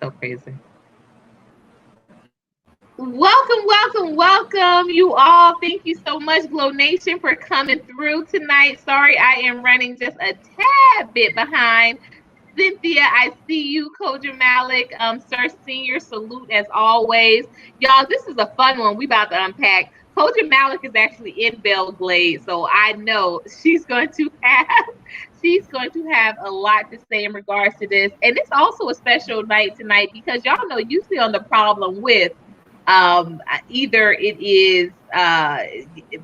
So crazy. Welcome, you all. Thank you so much, Glow Nation, for coming through tonight. Sorry, I am running just a tad bit behind. Cynthia, I see you. Koja Malik, Sir Senior, salute as always. Y'all, this is a fun one we about to unpack. Koja Malik is actually in Belgrade, so I know she's going to have a lot to say in regards to this. And it's also a special night tonight because y'all know usually on the problem with either it is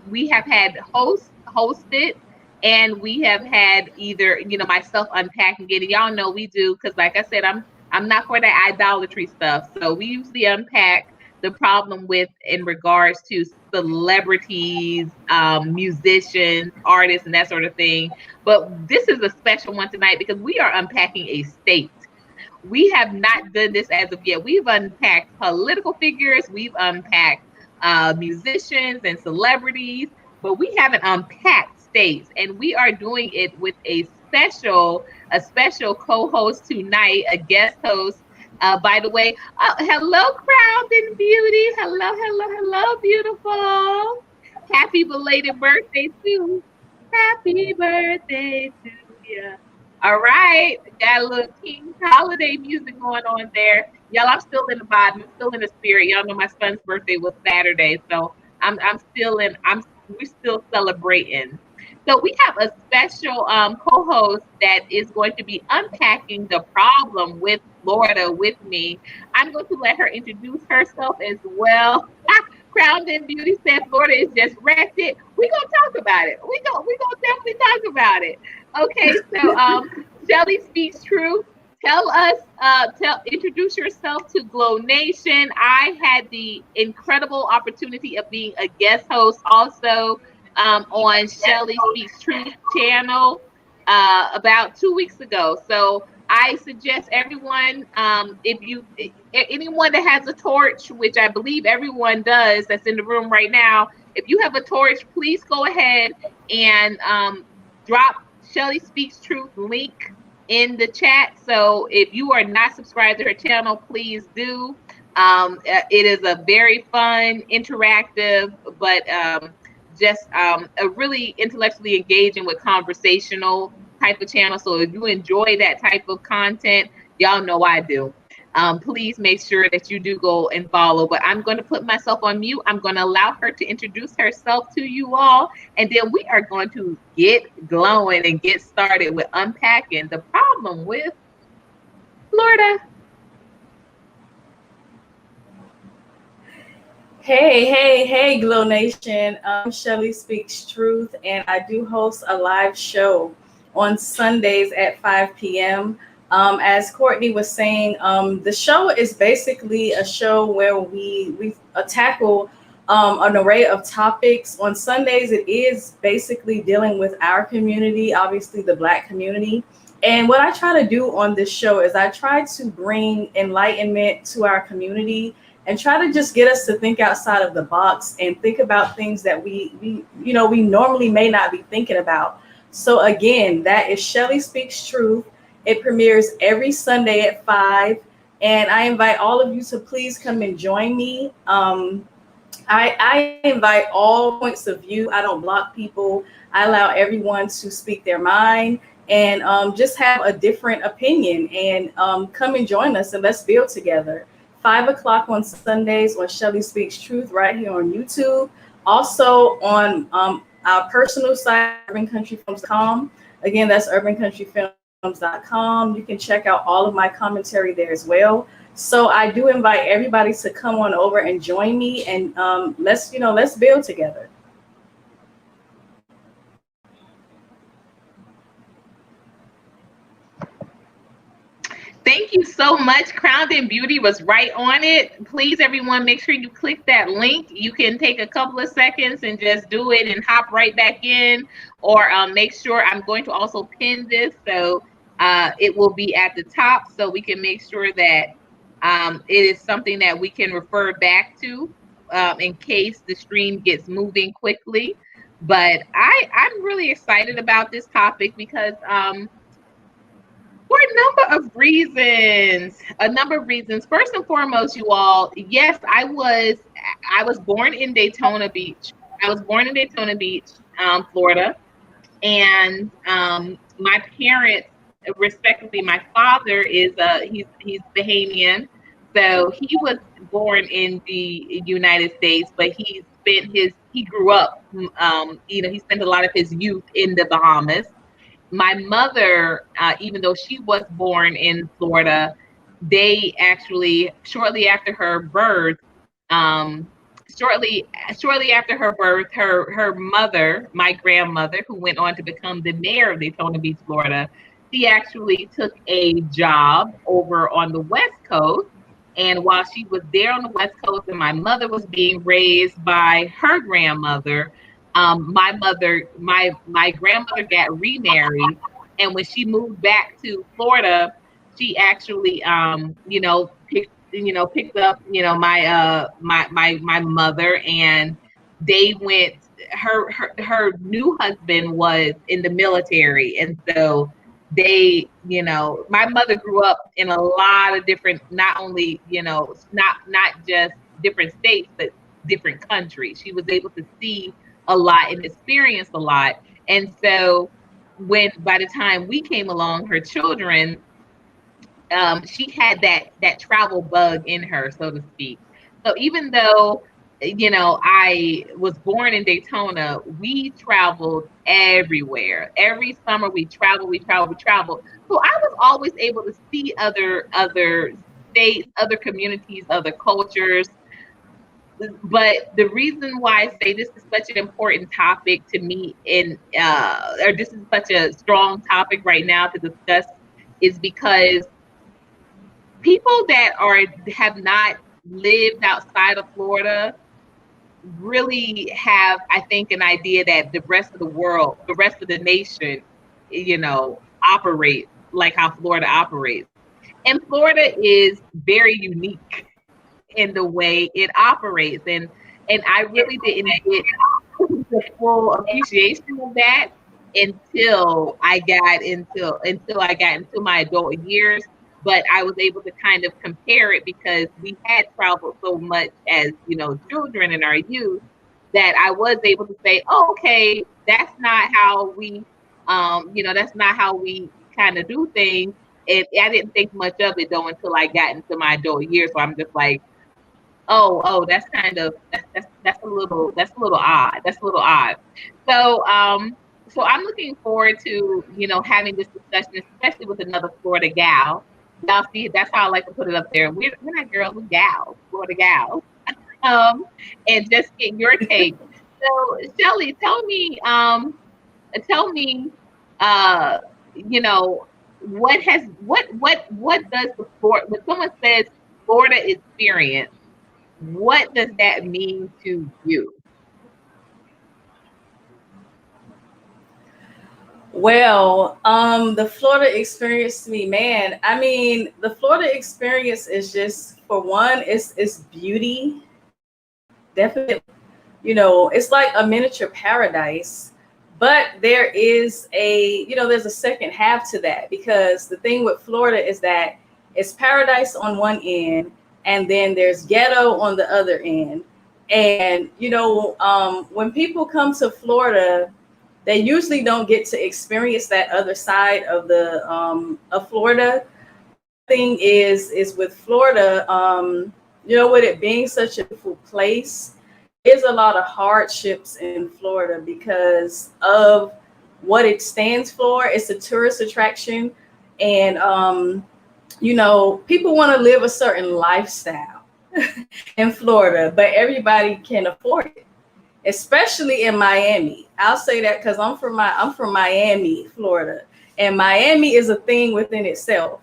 we have had hosted and we have had either myself unpacking it. And y'all know we do because like I said, I'm not for that idolatry stuff. So we usually unpack the problem with in regards to celebrities, musicians, artists, and that sort of thing. But this is a special one tonight because we are unpacking a state. We have not done this as of yet. We've unpacked political figures, we've unpacked musicians and celebrities, but we haven't unpacked states. And we are doing it with a special co-host tonight, a guest host. By the way, hello, Crowned in Beauty. Hello, beautiful. Happy belated birthday to. Happy birthday to you. All right, got a little King holiday music going on there. Y'all, I'm still in the vibe. I'm still in the spirit. Y'all know my son's birthday was Saturday, so I'm still in. We're still celebrating. So we have a special co-host that is going to be unpacking the problem with Florida with me. I'm going to let her introduce herself as well. Crowned in Beauty said Florida is just wretched. We're gonna talk about it. We gonna definitely talk about it. Okay, so Shelley Speaks Truth. Tell us, introduce yourself to Glow Nation. I had the incredible opportunity of being a guest host also on Shelley Speaks Truth channel about 2 weeks ago. So I suggest everyone, anyone that has a torch, which I believe everyone does that's in the room right now, if you have a torch, please go ahead and drop Shelley Speaks Truth link in the chat. So if you are not subscribed to her channel, please do. It is a very fun, interactive, but just a really intellectually engaging with conversational type of channel. So if you enjoy that type of content, y'all know I do. Please make sure that you do go and follow. But I'm going to put myself on mute. I'm going to allow her to introduce herself to you all. And then we are going to get glowing and get started with unpacking the problem with Florida. Hey, Glow Nation. I'm Shelley Speaks Truth, and I do host a live show on Sundays at 5 p.m. As Courtney was saying, the show is basically a show where we tackle an array of topics. On Sundays, it is basically dealing with our community, obviously the Black community. And what I try to do on this show is I try to bring enlightenment to our community and try to just get us to think outside of the box and think about things that we normally may not be thinking about. So again, that is Shelley Speaks Truth. It premieres every Sunday at 5. And I invite all of you to please come and join me. I invite all points of view. I don't block people. I allow everyone to speak their mind and just have a different opinion. And come and join us and let's build together. 5 o'clock on Sundays on Shelley Speaks Truth right here on YouTube. Also on our personal site, urbancountryfilms.com. Again, that's urbancountryfilms.com. You can check out all of my commentary there as well. So I do invite everybody to come on over and join me and let's build together. Thank you so much. Crowned in Beauty was right on it. Please, everyone, make sure you click that link. You can take a couple of seconds and just do it and hop right back in. Or make sure I'm going to also pin this so it will be at the top so we can make sure that it is something that we can refer back to in case the stream gets moving quickly. But I'm really excited about this topic because For a number of reasons. A number of reasons. First and foremost, you all, yes, I was born in Daytona Beach. I was born in Daytona Beach, Florida, and my parents, respectively, my father is he's Bahamian, so he was born in the United States, but he grew up, he spent a lot of his youth in the Bahamas. My mother, even though she was born in Florida, they actually um, shortly after her birth, her mother, my grandmother, who went on to become the mayor of Daytona Beach, Florida, she actually took a job over on the West Coast. And while she was there on the West Coast, and my mother was being raised by her grandmother, my grandmother got remarried, and when she moved back to Florida, she actually picked up my mother, and they went. Her new husband was in the military, and so my mother grew up in a lot of different, not only not just different states, but different countries. She was able to see a lot and experience a lot. And so when by the time we came along, her children, she had that travel bug in her, so to speak. So even though I was born in Daytona, we traveled everywhere. Every summer we traveled, we traveled, we traveled. So I was always able to see other states, other communities, other cultures. But the reason why I say this is such an important topic to me, or this is such a strong topic right now to discuss, is because people that have not lived outside of Florida really have, I think, an idea that the rest of the world, the rest of the nation, operates like how Florida operates. And Florida is very unique in the way it operates. And I really didn't get the full appreciation of that until I got into my adult years. But I was able to kind of compare it because we had traveled so much as children in our youth, that I was able to say, oh, okay, that's not how we kind of do things. And I didn't think much of it though until I got into my adult years. So I'm just like, oh, that's a little odd. That's a little odd. So so I'm looking forward to having this discussion, especially with another Florida gal. Y'all see, that's how I like to put it up there. We're not girls, we're gals, Florida gals. And just get your take. So Shelley, tell me, uh, you know, what does the Florida, when someone says Florida experience, what does that mean to you? Well, the Florida experience to me, man. I mean, the Florida experience is just, for one, it's beauty, definitely. It's like a miniature paradise. But there's a second half to that, because the thing with Florida is that it's paradise on one end, and then there's ghetto on the other end. And when people come to Florida, they usually don't get to experience that other side of the of Florida. Thing is with Florida, with it being such a beautiful place, there's a lot of hardships in Florida because of what it stands for. It's a tourist attraction, and people want to live a certain lifestyle in Florida, but everybody can afford it, especially in Miami. I'll say that because I'm from Miami, Florida, and Miami is a thing within itself.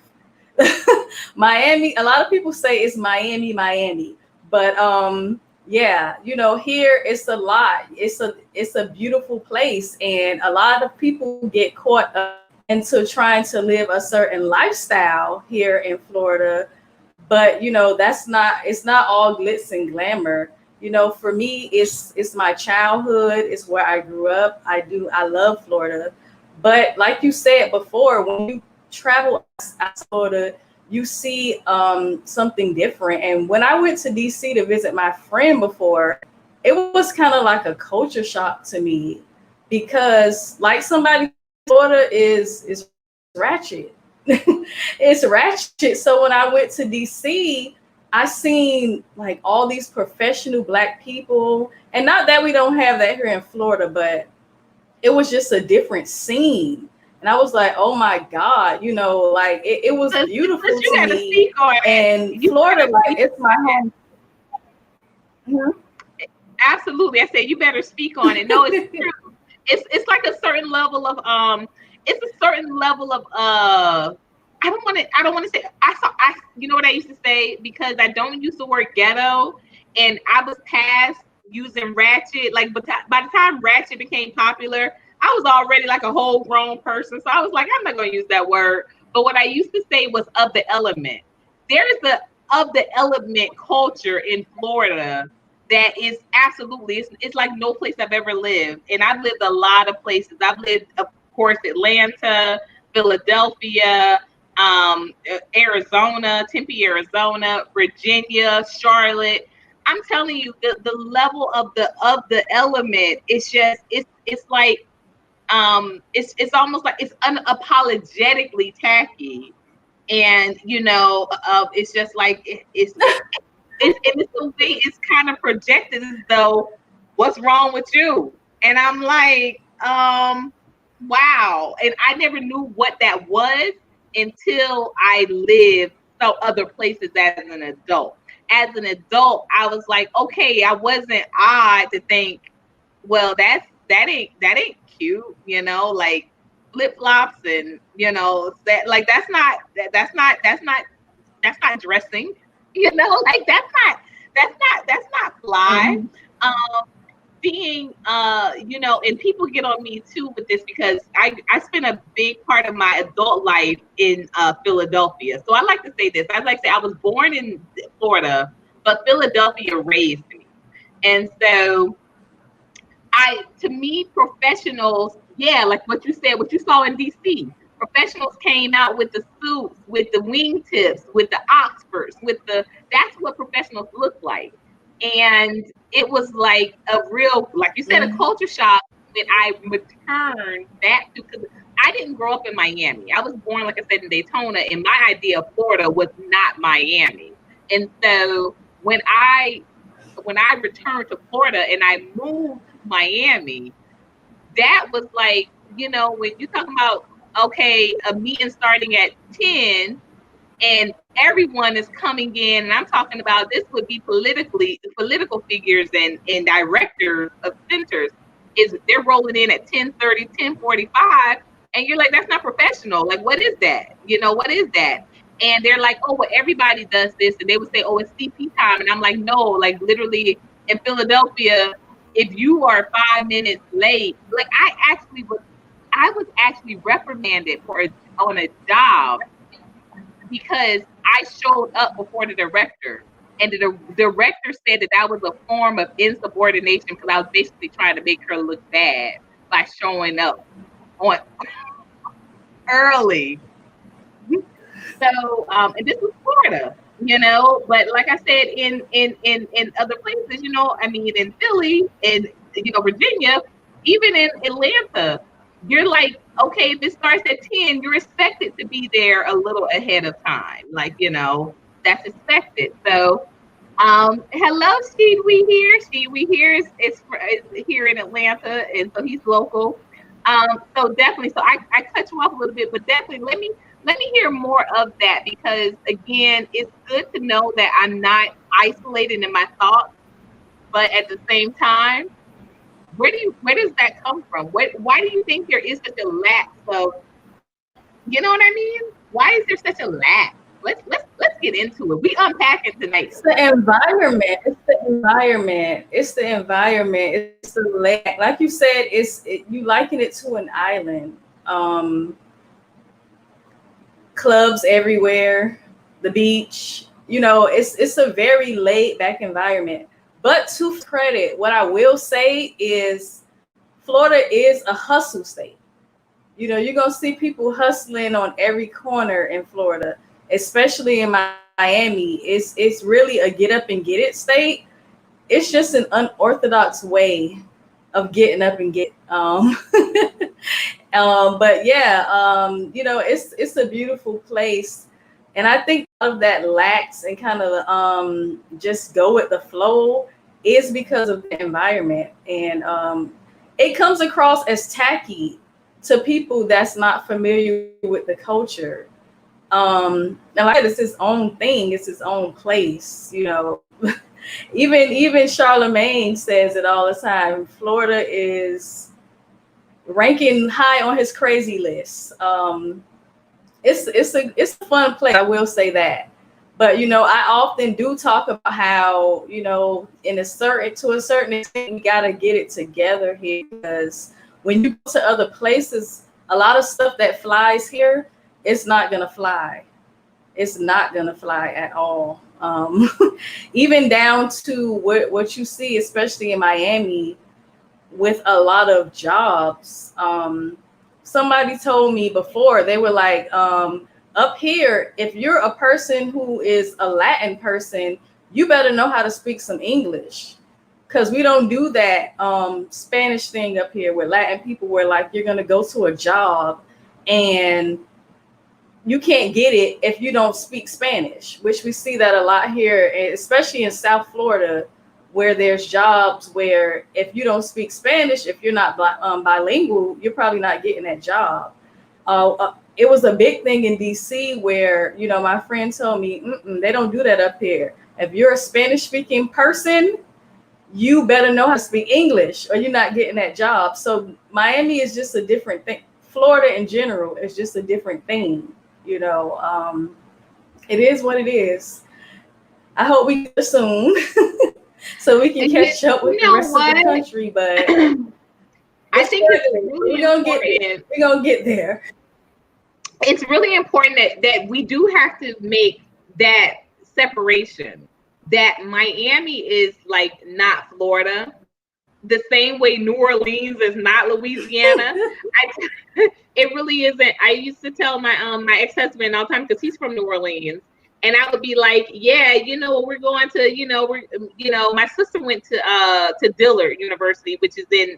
Miami, a lot of people say it's Miami, but yeah, here it's a lot. It's a beautiful place, and a lot of people get caught up into trying to live a certain lifestyle here in Florida. But it's not all glitz and glamour. For me, it's my childhood. It's where I grew up. I love Florida. But like you said before, travel outside Florida, you see something different. And when I went to DC to visit my friend before, it was kind of like a culture shock to me, because like somebody, Florida is ratchet. It's ratchet. So when I went to DC, I seen like all these professional Black people, and not that we don't have that here in Florida, but it was just a different scene. And I was like, oh my God, like it was beautiful You to got to me. speak on it. And Florida, like, it's my home. Mhm. Absolutely. I said you better speak on it. No, it's true. It's like a certain level of it's a certain level of I don't want to say I you know what I used to say, because I don't use the word ghetto, and I was past using ratchet, like, but by the time ratchet became popular, I was already like a whole grown person, so I was like, I'm not going to use that word. But what I used to say was of the element. There is a of the element culture in Florida that is absolutely, it's like no place I've ever lived. And I've lived a lot of places. I've lived, of course, Atlanta, Philadelphia, Arizona, Tempe, Arizona, Virginia, Charlotte. I'm telling you, the level of the element, it's like it's almost like it's unapologetically tacky. And it's just like it's the way it's kind of projected as though, what's wrong with you? And I'm like, wow. And I never knew what that was until I lived so other places as an adult. As an adult, I was like, okay, I wasn't odd to think, well, that ain't cute, like flip flops, and that, like, that's not dressing, like that's not fly. Mhm. Um, Being and people get on me too with this, because I spent a big part of my adult life in Philadelphia. So I like to say this. I like to say I was born in Florida, but Philadelphia raised me. And so to me, professionals, yeah, like what you said, what you saw in DC, professionals came out with the suits, with the wingtips, with the Oxfords, that's what professionals look like. And it was like a real, like you said, a Mhm. culture shock when I returned back to, because I didn't grow up in Miami. I was born, like I said, in Daytona, and my idea of Florida was not Miami. And so when I returned to Florida and I moved to Miami, that was like, when you're talking about, okay, a meeting starting at 10 and everyone is coming in, and I'm talking about, this would be political figures and directors of centers, is they're rolling in at 10:30, 10:45, and you're like, that's not professional. Like, what is that? What is that? And they're like, oh, well, everybody does this, and they would say, oh, it's CP time, and I'm like, no, like, literally in Philadelphia, if you are 5 minutes late, like, I was actually reprimanded on a job because I showed up before the director. And the director said that was a form of insubordination, because I was basically trying to make her look bad by showing up on early. So, and this was Florida, but like I said, in other places, I mean, in Philly, in Virginia, even in Atlanta, you're like, okay, if it starts at 10, you're expected to be there a little ahead of time, like, that's expected. So, hello, Steve. We here. Steve, we here is here in Atlanta, and so he's local. So definitely. So I cut you off a little bit, but definitely let me hear more of that, because again, it's good to know that I'm not isolated in my thoughts, but at the same time, where does that come from? Why do you think there is such a lack of, you know what I mean? Why is there such a lack? Let's get into it. We unpacking tonight. It's the environment. It's the environment. It's the environment. It's the land. Like you said, you liken it to an island. Clubs everywhere, the beach. It's a very laid back environment. But to credit, what I will say is Florida is a hustle state. You're gonna see people hustling on every corner in Florida, especially in Miami. It's really a get up and get it state. It's just an unorthodox way of getting up and get. But yeah, it's a beautiful place, and I think a lot of that lacks and kind of just go with the flow is because of the environment, and it comes across as tacky to people that's not familiar with the culture. And like I said, it's his own thing, it's his own place. Even Charlemagne says it all the time. Florida is ranking high on his crazy list. It's a fun place. I will say that. But I often do talk about how in a certain to a certain extent we gotta get it together here, because when you go to other places, a lot of stuff that flies here, it's not gonna fly. It's not gonna fly at all. Even down to what you see, especially in Miami, with a lot of jobs. Somebody told me before, they were like, up here, if you're a person who is a Latin person, you better know how to speak some English. Because we don't do that Spanish thing up here with Latin people, where like you're going to go to a job and you can't get it if you don't speak Spanish, which we see that a lot here, especially in South Florida, where there's jobs where if you don't speak Spanish, if you're not bilingual, you're probably not getting that job. It was a big thing in DC where, my friend told me, they don't do that up here. If you're a Spanish speaking person, you better know how to speak English or you're not getting that job. So Miami is just a different thing. Florida in general is just a different thing. It is what it is. I hope we get there soon so we can catch up with the rest of the country. But I think it's really important. We're gonna get there. It's really important that we do have to make that separation. That Miami is like not Florida, the same way New Orleans is not Louisiana. It really isn't. I used to tell my ex-husband all the time, because he's from New Orleans, and I would be like, yeah, we're going to, my sister went to Dillard University, which is in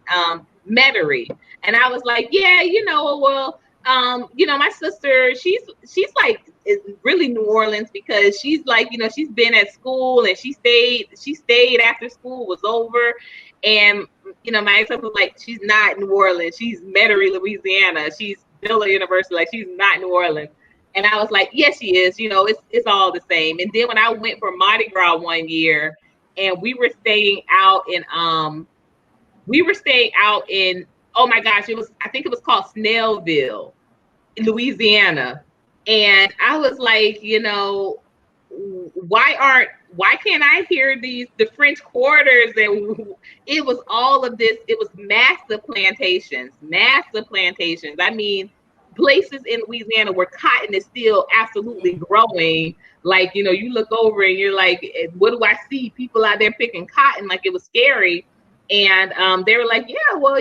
Metairie, and I was like, yeah, well, my sister, she's like is really New Orleans, because she's like, she's been at school and she stayed after school was over. And my ex-husband was like, she's not New Orleans, she's Metairie, Louisiana, she's Dillard University, like she's not New Orleans. And I was like, yes, she is, it's all the same. And then when I went for Mardi Gras one year, and we were staying out in oh my gosh, I think it was called Snellville, Louisiana. And I was like, why can't I hear the French quarters? And it was all of this. It was massive plantations. I mean, places in Louisiana where cotton is still absolutely growing. Like, you look over and you're like, what do I see? People out there picking cotton, like it was scary. And they were like, yeah, well,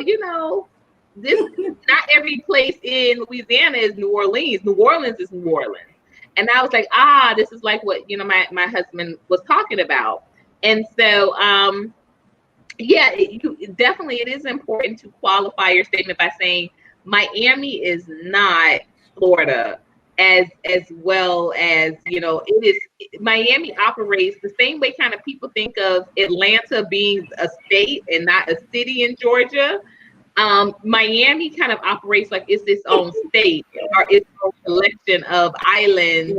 this not every place in Louisiana is New Orleans. New Orleans is New Orleans. And I was like, this is like what my husband was talking about. And so definitely it is important to qualify your statement by saying Miami is not Florida, as well as it is. Miami operates the same way kind of people think of Atlanta being a state and not a city in Georgia. Miami kind of operates like it's its own state or its own collection of islands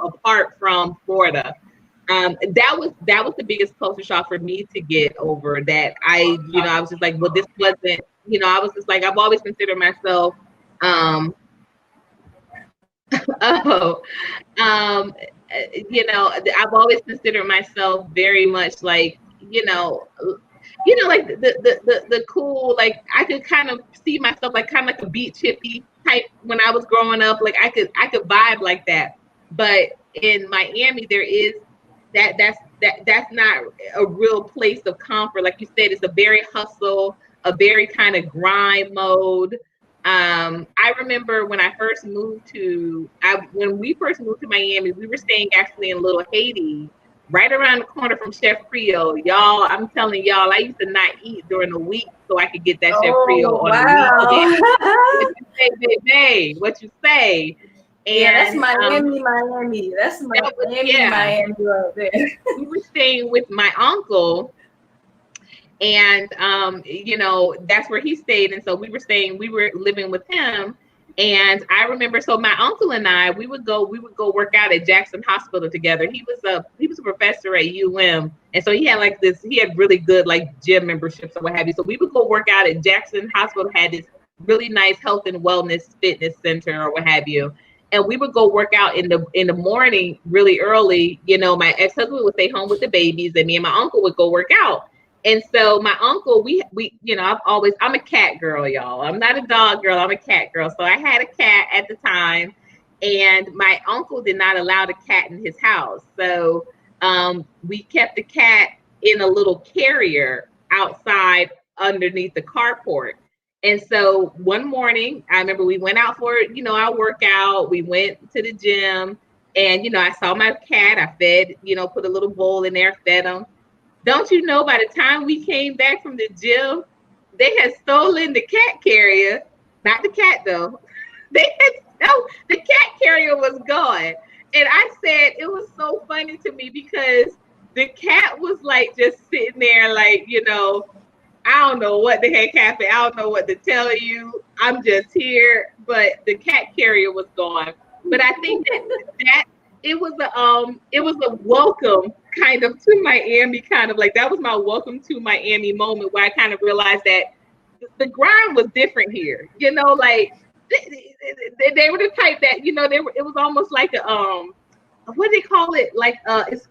apart from Florida. That was the biggest culture shock for me to get over. That I was just like, well, this wasn't. I was just like, I've always considered myself. I've always considered myself very much like like the cool, like I could kind of see myself like kind of like a beach hippie type when I was growing up. Like I could vibe like that. But in Miami, there is that's not a real place of comfort. Like you said, it's a very hustle, a very kind of grind mode. I remember when when we first moved to Miami, we were staying actually in Little Haiti, right around the corner from Chef Creole. Y'all, I'm telling y'all, I used to not eat during the week so I could get that Chef Creole Oh, on the weekend. What wow. you say, baby? What you say? Yeah, that's And Miami. That's that was, Miami right there. we were staying with my uncle, and that's where he stayed, and so we were living with him. And I remember, so my uncle and I, we would go work out at Jackson Hospital together. He was a professor at and so he had really good like gym memberships or what have you. So we would go work out at Jackson Hospital, had this really nice health and wellness fitness center or what have you. And we would go work out in the morning really early. My ex-husband would stay home with the babies, and me and my uncle would go work out. And so my uncle, I'm a cat girl, y'all. I'm not a dog girl. I'm a cat girl. So I had a cat at the time, and my uncle did not allow the cat in his house. So we kept the cat in a little carrier outside underneath the carport. And so one morning, I remember we went out for, our workout. We went to the gym, and, I saw my cat. I fed, put a little bowl in there, fed him. Don't you know, by the time we came back from the gym, they had stolen the cat carrier. Not the cat, though. The cat carrier was gone. And I said, it was so funny to me because the cat was like just sitting there, like, I don't know what the heck happened. I don't know what to tell you. I'm just here. But the cat carrier was gone. But I think that it was a welcome kind of to Miami, kind of like that was my welcome to Miami moment where I kind of realized that the grind was different here. Like they were the type that it was almost like a what do they call it? Like it's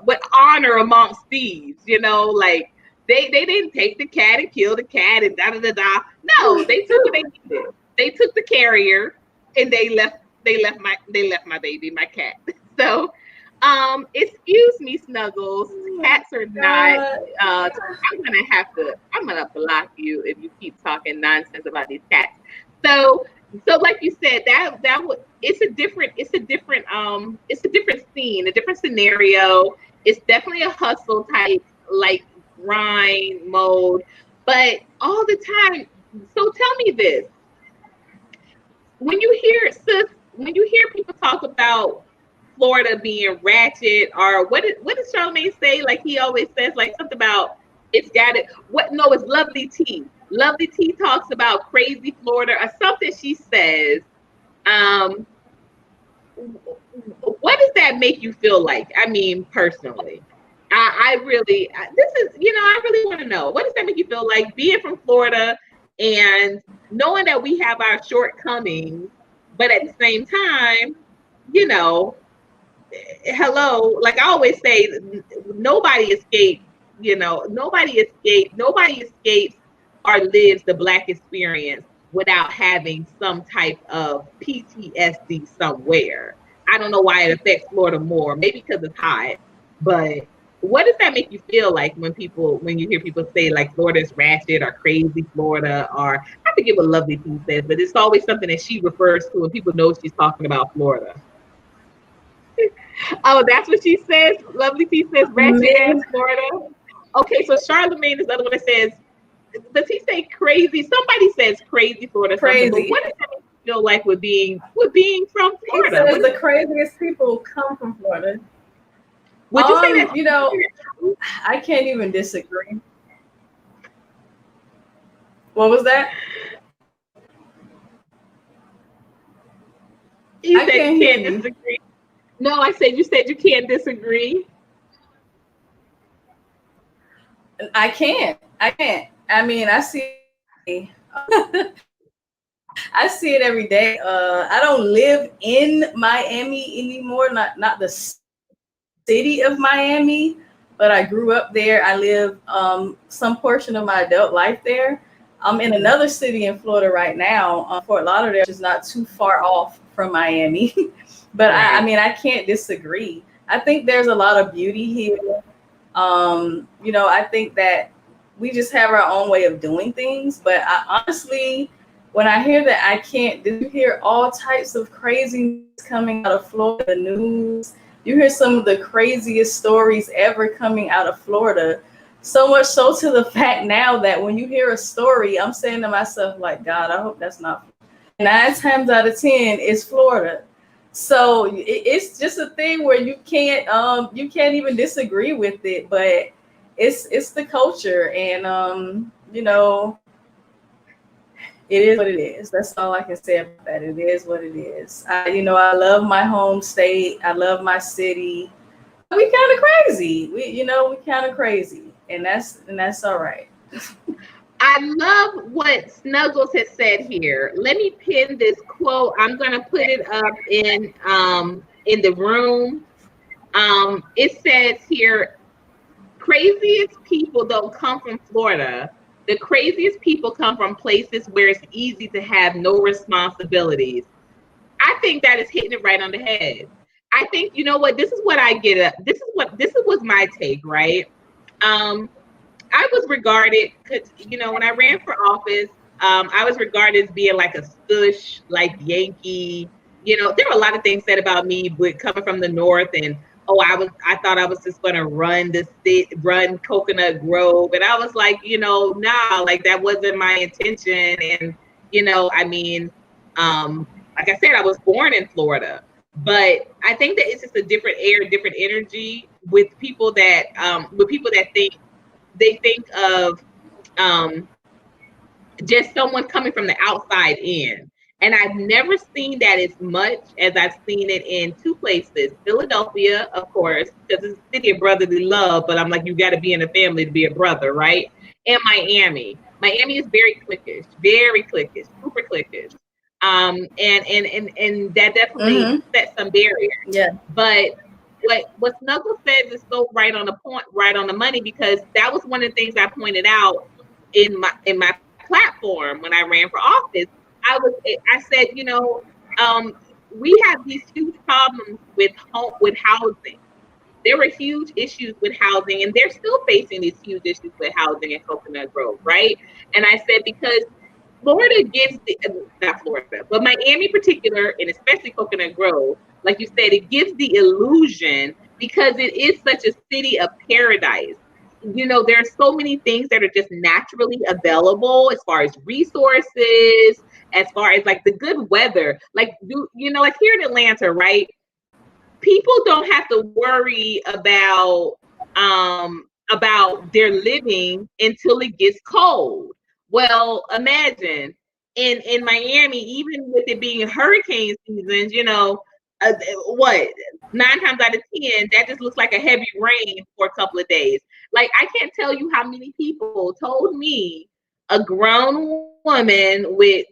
with honor amongst thieves. Like they didn't take the cat and kill the cat and da da da da. No, they took what they needed. They took the carrier and they left my baby, my cat. So excuse me, Snuggles. Cats are not I'm gonna block you if you keep talking nonsense about these cats. So like you said, that would it's a different scene, a different scenario. It's definitely a hustle type like grind mode, but all the time. So tell me this. When you hear people talk about Florida being ratchet, or what does Charlamagne say? Like he always says, like something about it's got it. What? No, it's Lovely T. Lovely T talks about crazy Florida or something. She says, um, what does that make you feel like? I mean, personally, this is, I really want to know, what does that make you feel like being from Florida and knowing that we have our shortcomings, but at the same time, you know, hello, like I always say, nobody escapes, nobody escapes or lives the Black experience without having some type of PTSD somewhere. I don't know why it affects Florida more, maybe because it's hot, but what does that make you feel like when you hear people say like Florida's ratchet or crazy Florida, or I forget what Lovely P says, but it's always something that she refers to and people know she's talking about Florida. Oh, that's what she says. Lovely T says ratchet ass Florida. Okay, so Charlamagne is the other one that says, does he say crazy? Somebody says crazy Florida something, but Crazy. what does that feel like with being from He Florida? says the craziest people come from Florida. Would you say that? I can't even disagree. What was that? You said you can't disagree. No, I said you can't disagree. I can't. I mean, I see I see it every day. I don't live in Miami anymore, not the city of Miami, but I grew up there. I live some portion of my adult life there. I'm in another city in Florida right now, Fort Lauderdale, which is not too far off from Miami. But right. I mean, I can't disagree. I think there's a lot of beauty here. I think that we just have our own way of doing things. But I honestly, when I hear that I can't, did you hear all types of crazy coming out of Florida news? You hear some of the craziest stories ever coming out of Florida. So much so to the fact now that when you hear a story, I'm saying to myself, like, God, I hope that's not. And 9 times out of 10, it's Florida. So it's just a thing where you can't even disagree with it, but it's the culture, and it is what it is. That's all I can say about that. It is what it is. I love my home state. I love my city. We kind of crazy. We kind of crazy, and that's all right. I love what Snuggles has said here. Let me pin this quote. I'm gonna put it up in the room. It says here, craziest people don't come from Florida. The craziest people come from places where it's easy to have no responsibilities. I think that is hitting it right on the head. I think, you know what, this is what I get at. This is was my take, right? Um, I was regarded, because when I ran for office, I was regarded as being like a stush, like Yankee. There were a lot of things said about me, but coming from the north, and oh, I thought I was just going to run the state, run Coconut Grove, and I was like, nah, like that wasn't my intention, and I mean, like I said, I was born in Florida, but I think that it's just a different air, different energy with people that think they think of um, just someone coming from the outside in. And I've never seen that as much as I've seen it in two places. Philadelphia, of course, because it's a city of brotherly love, but I'm like, you got to be in a family to be a brother, right? And Miami. Miami is very cliquish, super cliquish. And that definitely Mm-hmm. sets some barriers. Yeah. But what Snuggle says is so right on the point, right on the money, because that was one of the things I pointed out in my platform when I ran for office. I said, we have these huge problems with housing. There were huge issues with housing, and they're still facing these huge issues with housing in Coconut Grove, right? And I said, because Florida gives not Florida, but Miami in particular, and especially Coconut Grove, like you said, it gives the illusion because it is such a city of paradise. There are so many things that are just naturally available as far as resources, as far as like the good weather. Like like here in Atlanta, right? People don't have to worry about their living until it gets cold. Well, imagine in Miami, even with it being hurricane seasons, what 9 times out of 10, that just looks like a heavy rain for a couple of days. Like I can't tell you how many people told me, a grown woman with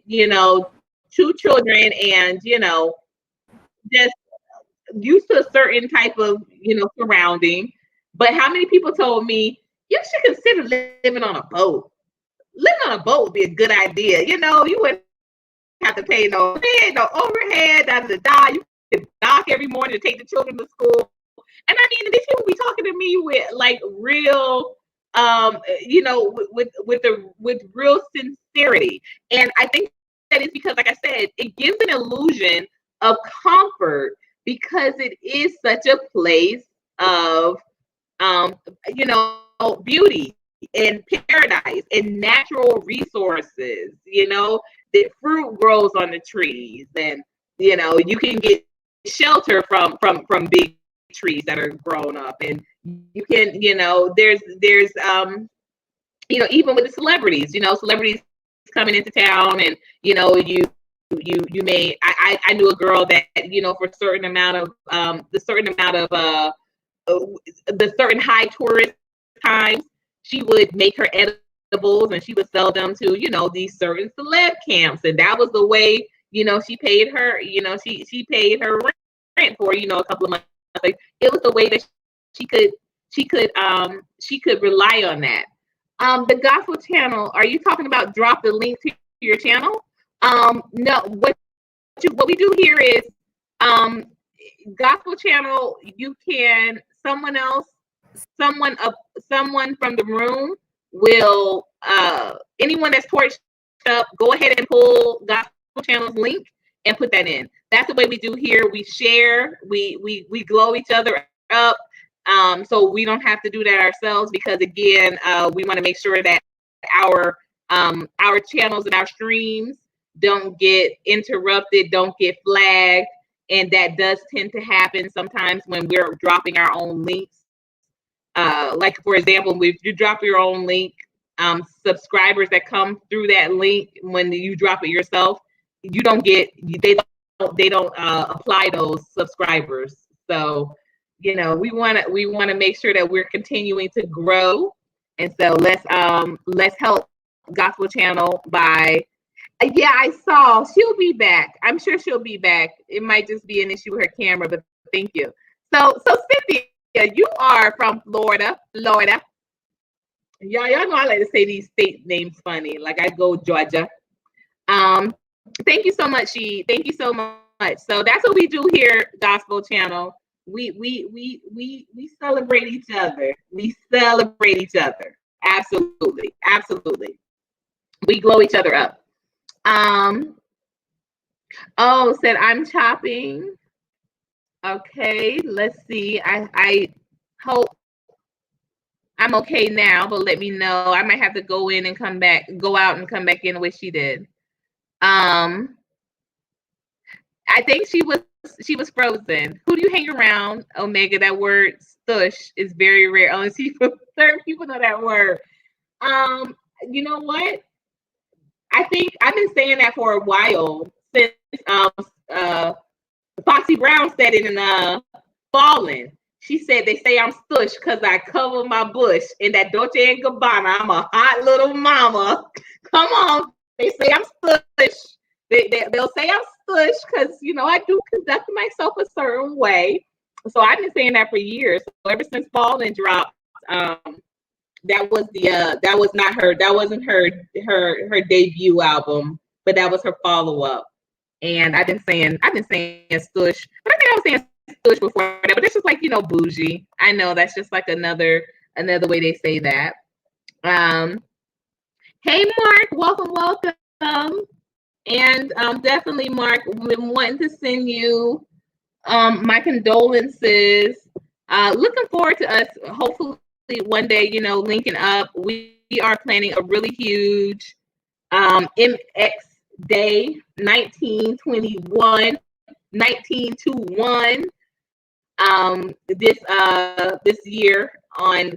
two children and just used to a certain type of surrounding. But how many people told me you should consider living on a boat? Living on a boat would be a good idea. You wouldn't have to pay no rent, no overhead, da da da. You could dock every morning to take the children to school. And I mean, these people be talking to me with like real, with real sincerity. And I think that is because, like I said, it gives an illusion of comfort because it is such a place of beauty and paradise and natural resources. The fruit grows on the trees, and you can get shelter from big trees that are grown up, and you can even with the celebrities, celebrities coming into town, and you may I knew a girl that for a certain amount of the certain high tourist times, she would make her edibles and she would sell them to these certain celeb camps, and that was the way she paid her she paid her rent for a couple of months. Like it was the way that she could rely on that. The gospel channel, are you talking about drop the link to your channel? No, what we do here is um gospel channel, you can someone someone from the room will anyone that's torched up up, go ahead and pull Gospel Channel's link and put that in. That's the way we do here. We share, we glow each other up. So we don't have to do that ourselves because again, we want to make sure that our channels and our streams don't get interrupted, don't get flagged, and that does tend to happen sometimes when we're dropping our own links. Like for example, if you drop your own link, subscribers that come through that link when you drop it yourself, you don't get they don't apply those subscribers. So we want to make sure that we're continuing to grow, and so let's help Gospel Channel by yeah, I saw she'll be back. I'm sure she'll be back. It might just be an issue with her camera, but thank you. So Cynthia, you are from Florida. Y'all know I like to say these state names funny. Like I go Georgia. Thank you so much, Thank you so much. So that's what we do here, Gospel Channel. We celebrate each other. We celebrate each other. Absolutely. Absolutely. We glow each other up. Oh, said I'm chopping. Okay, let's see. I hope I'm okay now, but let me know. I might have to go in and come back, go out and come back in the way she did. I think she was frozen. Who do you hang around, Omega? That word stush is very rare. Only certain people know that word. You know what? I think I've been saying that for a while since Foxy Brown said it in Fallen. She said they say I'm stush because I cover my bush in that Dolce and Gabbana. I'm a hot little mama. Come on, they say I'm stush. They'll say I'm stush because I do conduct myself a certain way. So I've been saying that for years. So ever since Fallen dropped, that was not her. That wasn't her debut album, but that was her follow up. And I've been saying stush, but I think I was saying stush before that. But it's just like bougie. I know that's just like another way they say that. Hey Mark, welcome. And definitely Mark, we've been wanting to send you my condolences. Looking forward to us hopefully one day, linking up. We are planning a really huge MX Day 1921 this year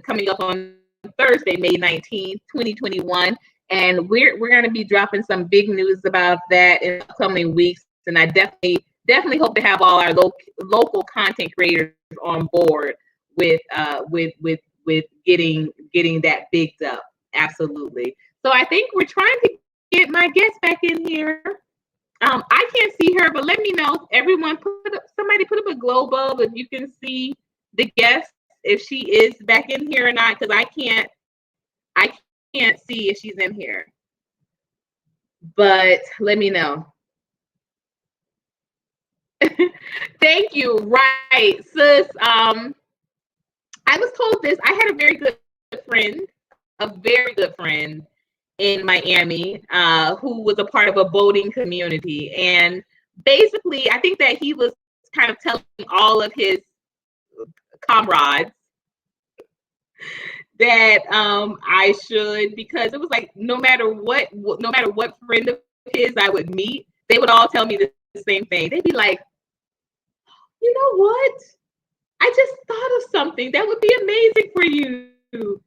coming up on Thursday, May 19th, 2021. And we're going to be dropping some big news about that in the coming weeks. And I definitely hope to have all our local content creators on board with getting that bigged up. Absolutely. So I think we're trying to get my guest back in here. I can't see her, but let me know. Everyone, somebody put up a glow bulb if you can see the guest, if she is back in here or not, because I can't see if she's in here. But let me know. Thank you. Right, sis. I was told this. I had a very good friend in Miami who was a part of a boating community. And basically, I think that he was kind of telling all of his comrades that I should, because it was like no matter what friend of his I would meet, they would all tell me the same thing. They'd be like, you know what? I just thought of something that would be amazing for you. You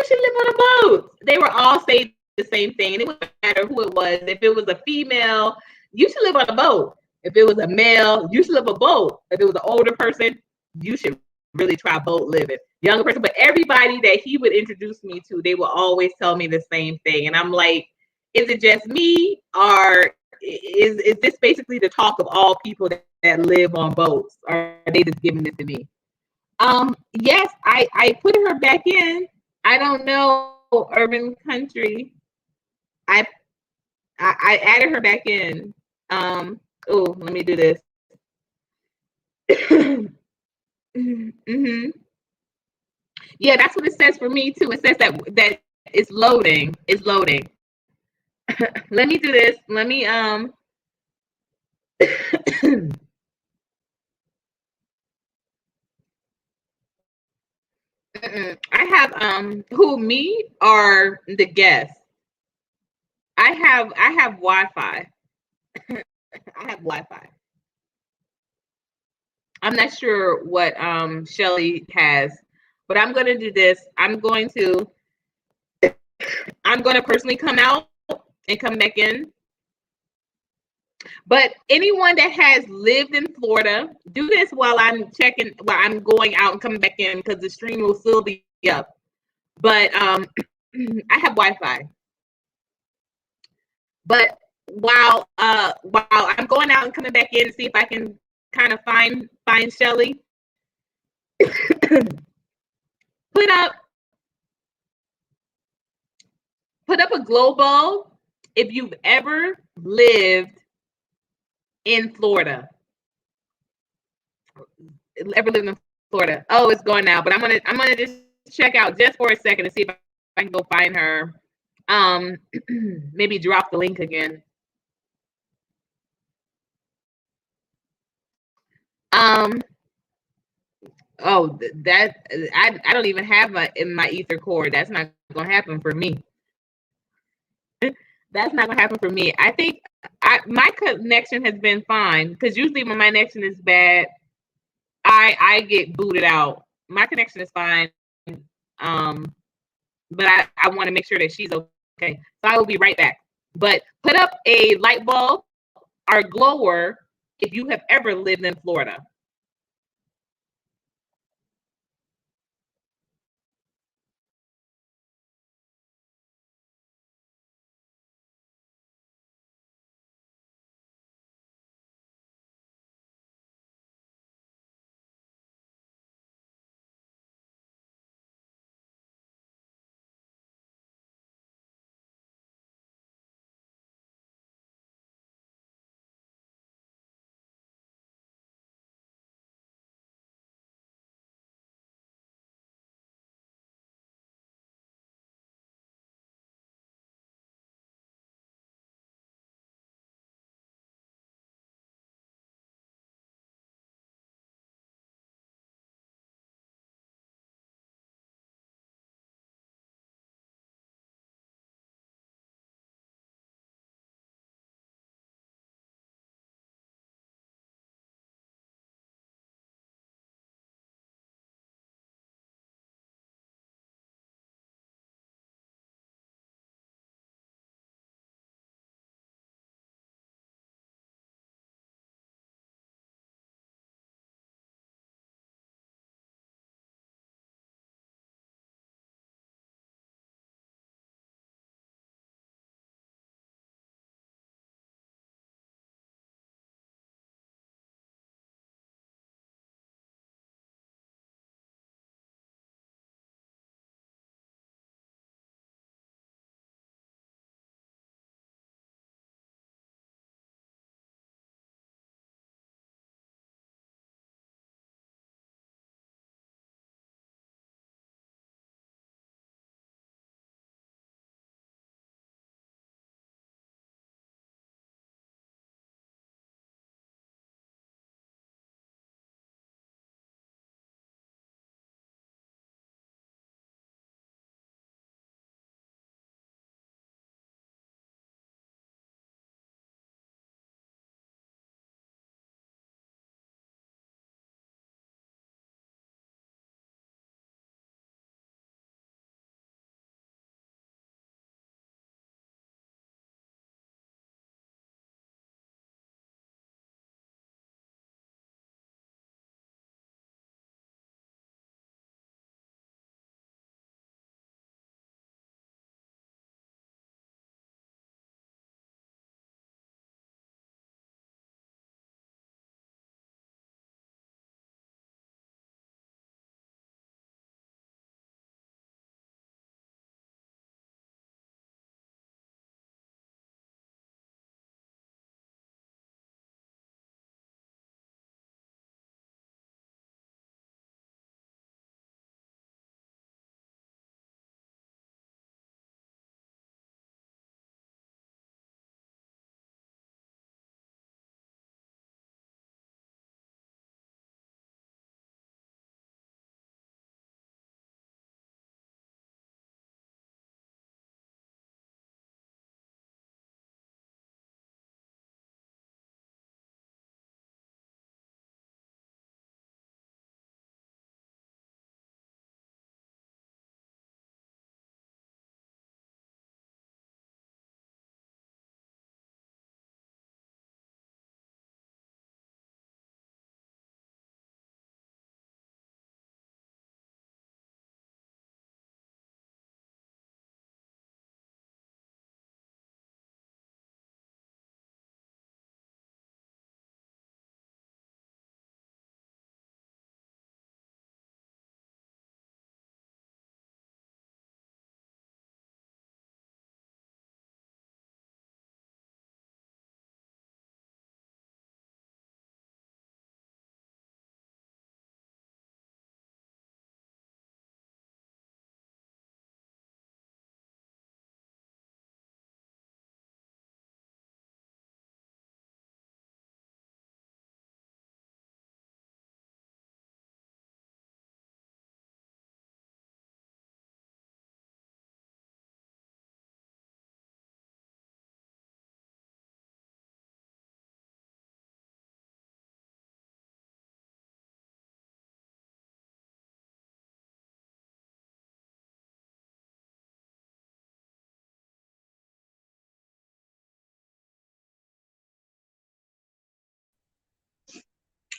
should live on a boat. They were all saying the same thing, and it wouldn't matter who it was. If it was a female, you should live on a boat. If it was a male, you should live a boat. If it was an older person, you should really try boat living. Younger person, but everybody that he would introduce me to, they will always tell me the same thing. And I'm like, is it just me, or is this basically the talk of all people that live on boats? Or are they just giving this to me? Yes, I put her back in. I don't know, Urban Country. I added her back in. Oh, let me do this. Mm-hmm. Yeah, that's what it says for me too. It says that it's loading. It's loading. Let me do this. Let me I have who me or the guest? I have Wi-Fi. I have Wi-Fi. I'm not sure what Shelley has, but I'm gonna do this. I'm gonna personally come out and come back in. But anyone that has lived in Florida, do this while I'm going out and coming back in because the stream will still be up. But I have Wi-Fi. But while I'm going out and coming back in to see if I can kind of find Shelley, put up put up a global if you've ever lived in Florida. Ever lived in Florida? Oh, it's going now. But I'm gonna just check out just for a second to see if I can go find her. Um, maybe drop the link again. Um, oh, that I don't even have my ether cord. That's not gonna happen for me. That's not gonna happen for me. I think my connection has been fine because usually when my connection is bad, I get booted out. My connection is fine. Um, but I want to make sure that she's okay. So I will be right back. But put up a light bulb or glower if you have ever lived in Florida.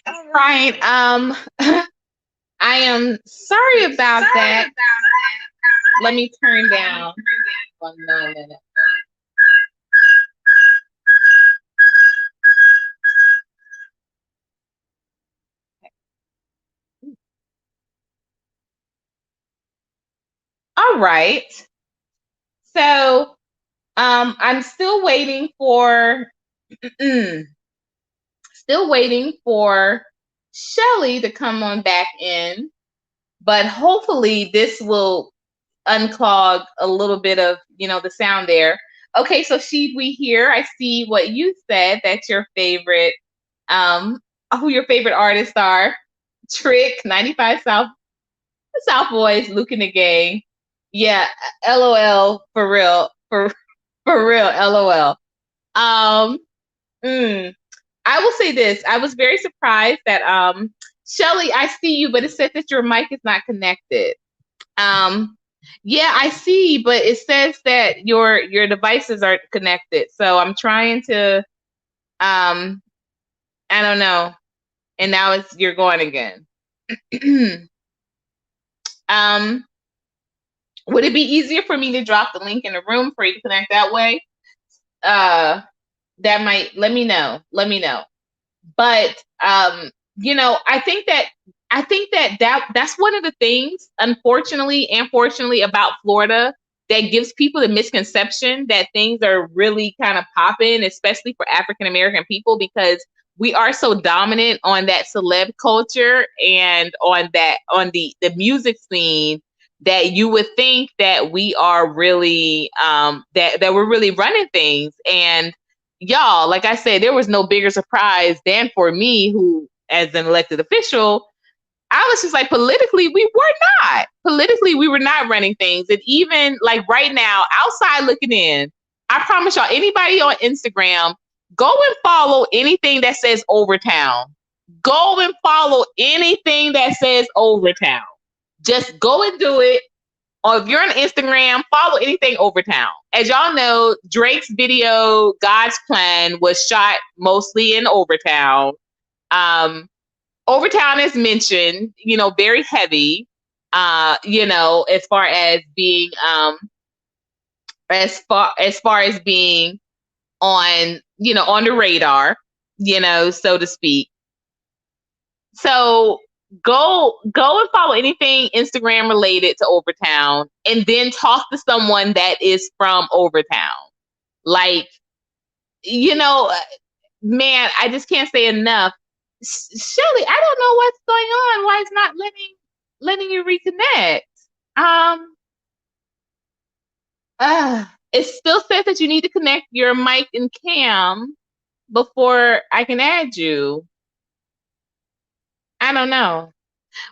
All right. I am sorry about that. Let me turn down. 1 minute. All right. So I'm still waiting for still waiting for Shelley to come on back in, but hopefully this will unclog a little bit of, the sound there. Okay, so Sheed, we hear. I see what you said. That's your favorite, who your favorite artists are. Trick, 95 South Boys, Luke and the Gang. Yeah, LOL, for real. For real, LOL. Um, mm, I will say this. I was very surprised that Shelley, I see you, but it says that your mic is not connected. Um, yeah, I see, but it says that your devices are connected. So I'm trying to I don't know. And now you're going again. um, would it be easier for me to drop the link in the room for you to connect that way? That might let me know. Let me know. But I think that's one of the things, unfortunately and fortunately, about Florida that gives people the misconception that things are really kind of popping, especially for African American people, because we are so dominant on that celeb culture and on the music scene, that you would think that we are really that we're really running things. And y'all, like I said, there was no bigger surprise than for me, who, as an elected official, I was just like, politically, we were not. Politically, we were not running things. And even like right now, outside looking in, I promise y'all, anybody on Instagram, go and follow anything that says Overtown. Go and follow anything that says Overtown. Just go and do it. Or if you're on Instagram, follow anything Overtown. As y'all know, Drake's video God's Plan was shot mostly in Overtown. Overtown is mentioned, very heavy, as far as being as far as being on the radar, so to speak. So go and follow anything Instagram related to Overtown, and then talk to someone that is from Overtown. Like, man, I just can't say enough. Shelley, I don't know what's going on. Why it's not letting you reconnect? Um, it still says that you need to connect your mic and cam before I can add you. I don't know.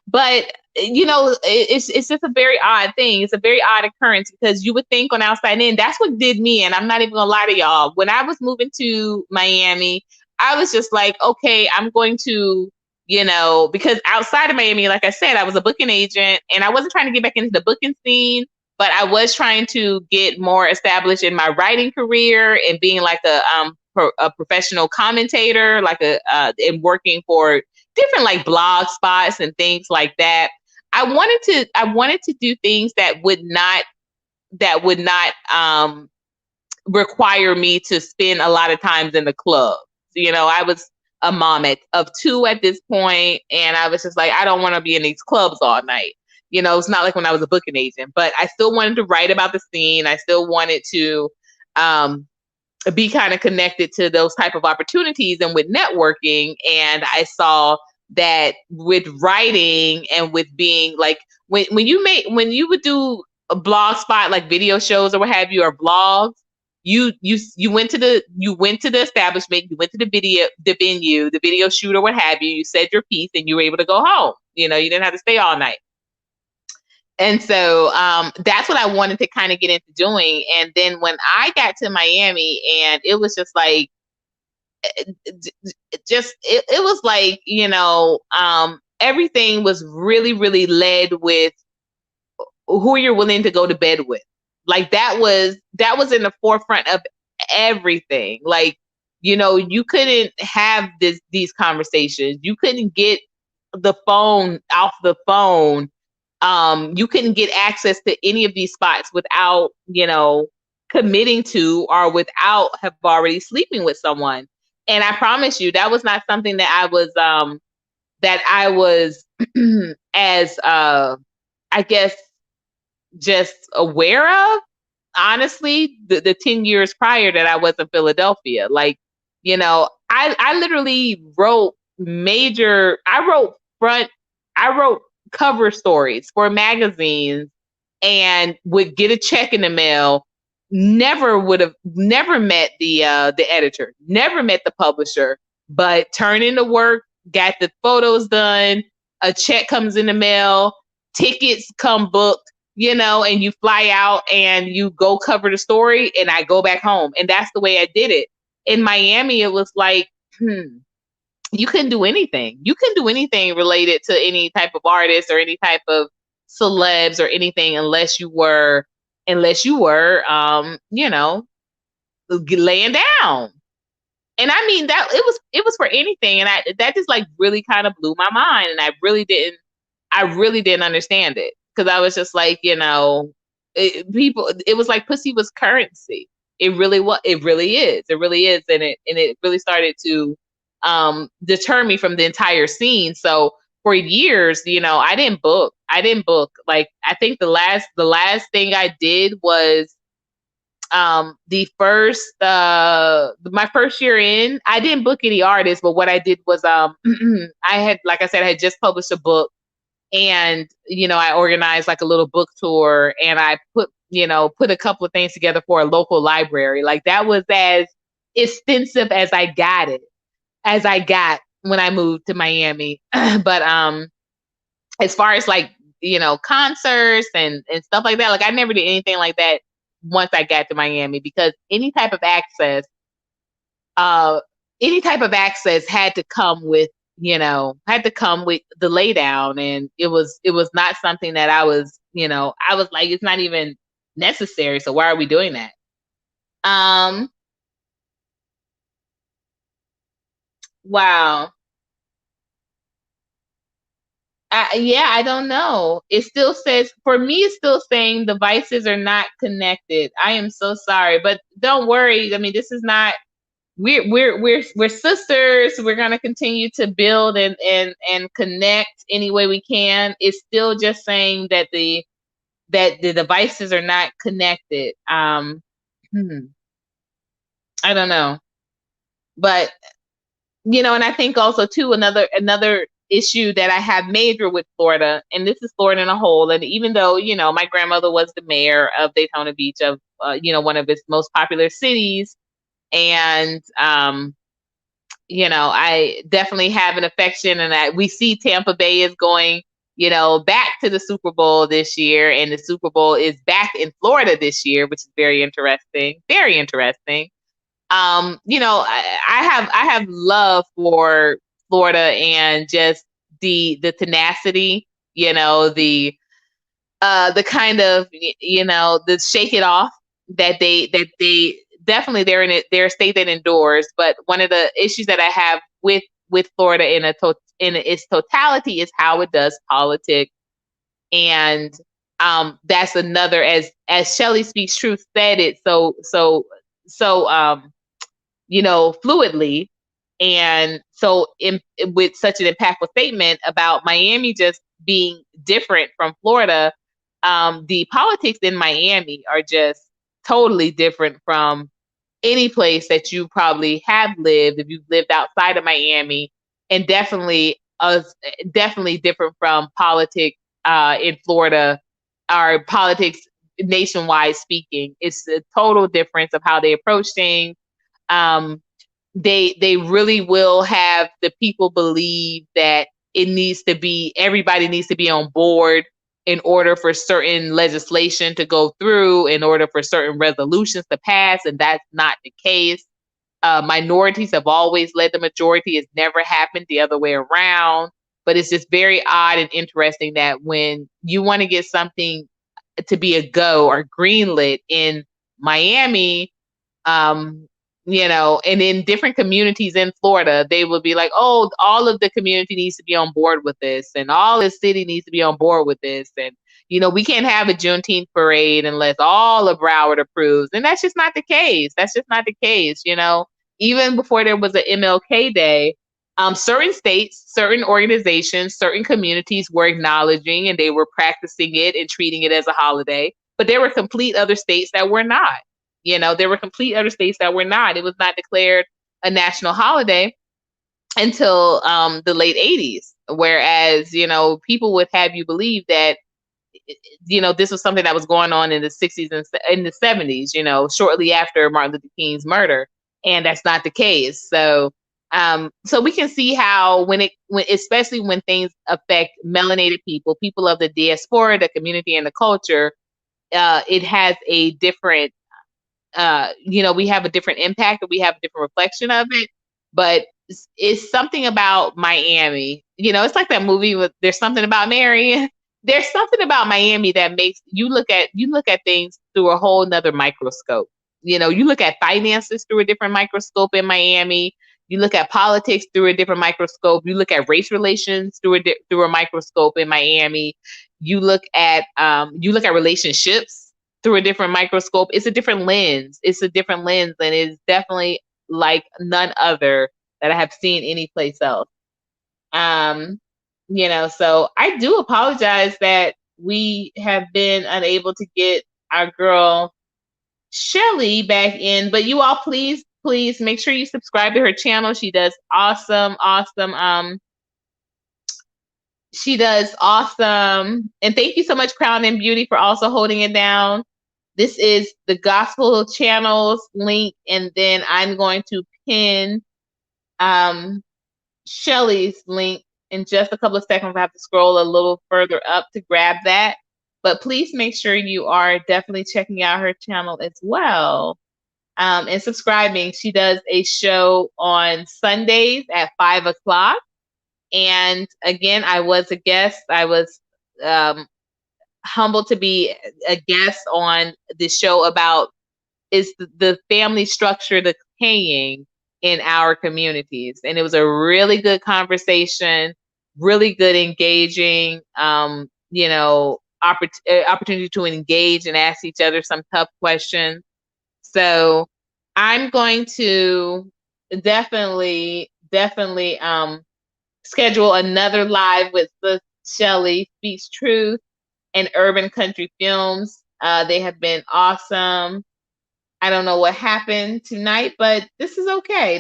But it's just a very odd thing. It's a very odd occurrence, because you would think on outside in, that's what did me. And I'm not even gonna lie to y'all. When I was moving to Miami, I was just like, okay, I'm going to, because outside of Miami, like I said, I was a booking agent, and I wasn't trying to get back into the booking scene, but I was trying to get more established in my writing career and being like a professional commentator, like and working for different like blog spots and things like that. I wanted to do things that would not require me to spend a lot of times in the club. I was a mom of two at this point, and I was just like, I don't want to be in these clubs all night. It's not like when I was a booking agent, but I still wanted to write about the scene. I still wanted to be kind of connected to those type of opportunities and with networking. And I saw that with writing and with being like, when you would do a blog spot, like video shows or what have you, or blogs, you went to the establishment, you went to the venue, the video shoot or what have you, you said your piece and you were able to go home. You didn't have to stay all night. And so that's what I wanted to kind of get into doing. And then when I got to Miami, and it was just like, it was like, everything was really, really led with who you're willing to go to bed with. Like that was in the forefront of everything. Like, You couldn't have these conversations. You couldn't get the phone off the phone. You couldn't get access to any of these spots without, committing to or without have already sleeping with someone. And I promise you, that was not something that I was as I guess just aware of, honestly, the 10 years prior that I was in Philadelphia. Like, I literally front, I wrote cover stories for magazines and would get a check in the mail. Never met the editor, never met the publisher, but turn into work, got the photos done, a check comes in the mail, tickets come booked, and you fly out and you go cover the story, and I go back home. And that's the way I did it. In Miami, it was like, you couldn't do anything. You couldn't do anything related to any type of artist or any type of celebs or anything unless you were laying down. And I mean that it was for anything. And that just like really kind of blew my mind. And I really didn't understand it, because I was just like, it was like pussy was currency. It really was. It really is. It really is. And it really started to deter me from the entire scene. So for years, I didn't book. Like, I think the last thing I did was the first my first year in, I didn't book any artists, but what I did was like I said, I had just published a book, and I organized like a little book tour, and I put a couple of things together for a local library. Like, that was as extensive as I got when I moved to Miami. But as far as like, concerts and stuff like that, like, I never did anything like that once I got to Miami, because uh any type of access had to come with the laydown. And it was not something that I was like, it's not even necessary, so why are we doing that? um wow. Yeah, I don't know. It still says, for me, it's still saying devices are not connected. I am so sorry, but don't worry. I mean, this is not. We're sisters. We're gonna continue to build and connect any way we can. It's still just saying that the devices are not connected. Hmm, I don't know, but and I think also too, another issue that I have major with Florida, and this is Florida in a whole. And even though my grandmother was the mayor of Daytona Beach, of one of its most popular cities, and I definitely have an affection, and we see Tampa Bay is going back to the Super Bowl this year, and the Super Bowl is back in Florida this year, which is very interesting, very interesting. I have love for Florida, and just the tenacity, the kind of the shake it off that they definitely, they're a state that endures. But one of the issues that I have with Florida in its totality is how it does politics. And that's another, as Shelley Speaks Truth said it so fluidly, and so with such an impactful statement about Miami just being different from Florida. The politics in Miami are just totally different from any place that you probably have lived if you've lived outside of Miami, and definitely different from politics in Florida, or politics nationwide speaking. It's a total difference of how they approach things. um, they really will have the people believe that everybody needs to be on board in order for certain legislation to go through, in order for certain resolutions to pass, and that's not the case. Minorities have always led the majority. It's never happened the other way around. But it's just very odd and interesting that when you want to get something to be a go or greenlit in Miami, um, And in different communities in Florida, they would be like, oh, all of the community needs to be on board with this, and all the city needs to be on board with this. And, we can't have a Juneteenth parade unless all of Broward approves. And that's just not the case. That's just not the case. Even before there was an MLK Day, certain states, certain organizations, certain communities were acknowledging and they were practicing it and treating it as a holiday. But there were complete other states that were not. There were complete other states that were not. It was not declared a national holiday until the late 80s. Whereas, people would have you believe that, this was something that was going on in the 60s and in the 70s, shortly after Martin Luther King's murder. And that's not the case. So we can see how especially when things affect melanated people of the diaspora, the community, and the culture, it has a different we have a different impact, and we have a different reflection of it. But it's something about Miami. It's like that movie with There's Something About Mary. There's something about Miami that makes you look at things through a whole nother microscope. You look at finances through a different microscope in Miami. You look at politics through a different microscope. You look at race relations through a microscope in Miami. You look at relationships through a different microscope. It's a different lens. And it's definitely like none other that I have seen anyplace else. So I do apologize that we have been unable to get our girl Shelley back in, but you all please make sure you subscribe to her channel. She does awesome. She does awesome. And thank you so much, Crown and Beauty, for also holding it down. This is the Gospel Channels link, and then I'm going to pin Shelley's link in just a couple of seconds. I have to scroll a little further up to grab that. But please make sure you are definitely checking out her channel as well, and subscribing. She does a show on Sundays at 5 o'clock. And again, I was a guest. I was humbled to be a guest on this show about is the family structure decaying in our communities. And it was a really good conversation, really good engaging, opportunity to engage and ask each other some tough questions. So I'm going to definitely schedule another live with the Shelley Speaks Truth and Urban Country Films. They have been awesome. I don't know what happened tonight, but this is okay.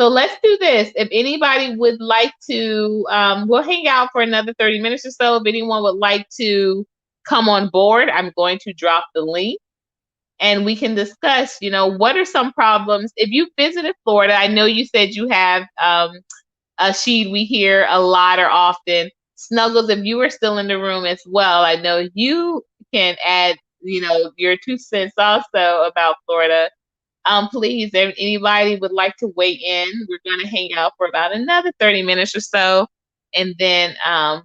So let's do this. If anybody would like to, we'll hang out for another 30 minutes or so. If anyone would like to come on board, I'm going to drop the link and we can discuss, what are some problems. If you visited Florida, I know you said you have a sheet we hear a lot or often. Snuggles, if you are still in the room as well, I know you can add, your 2 cents also about Florida. Please, if anybody would like to weigh in, we're going to hang out for about another 30 minutes or so. And then I'm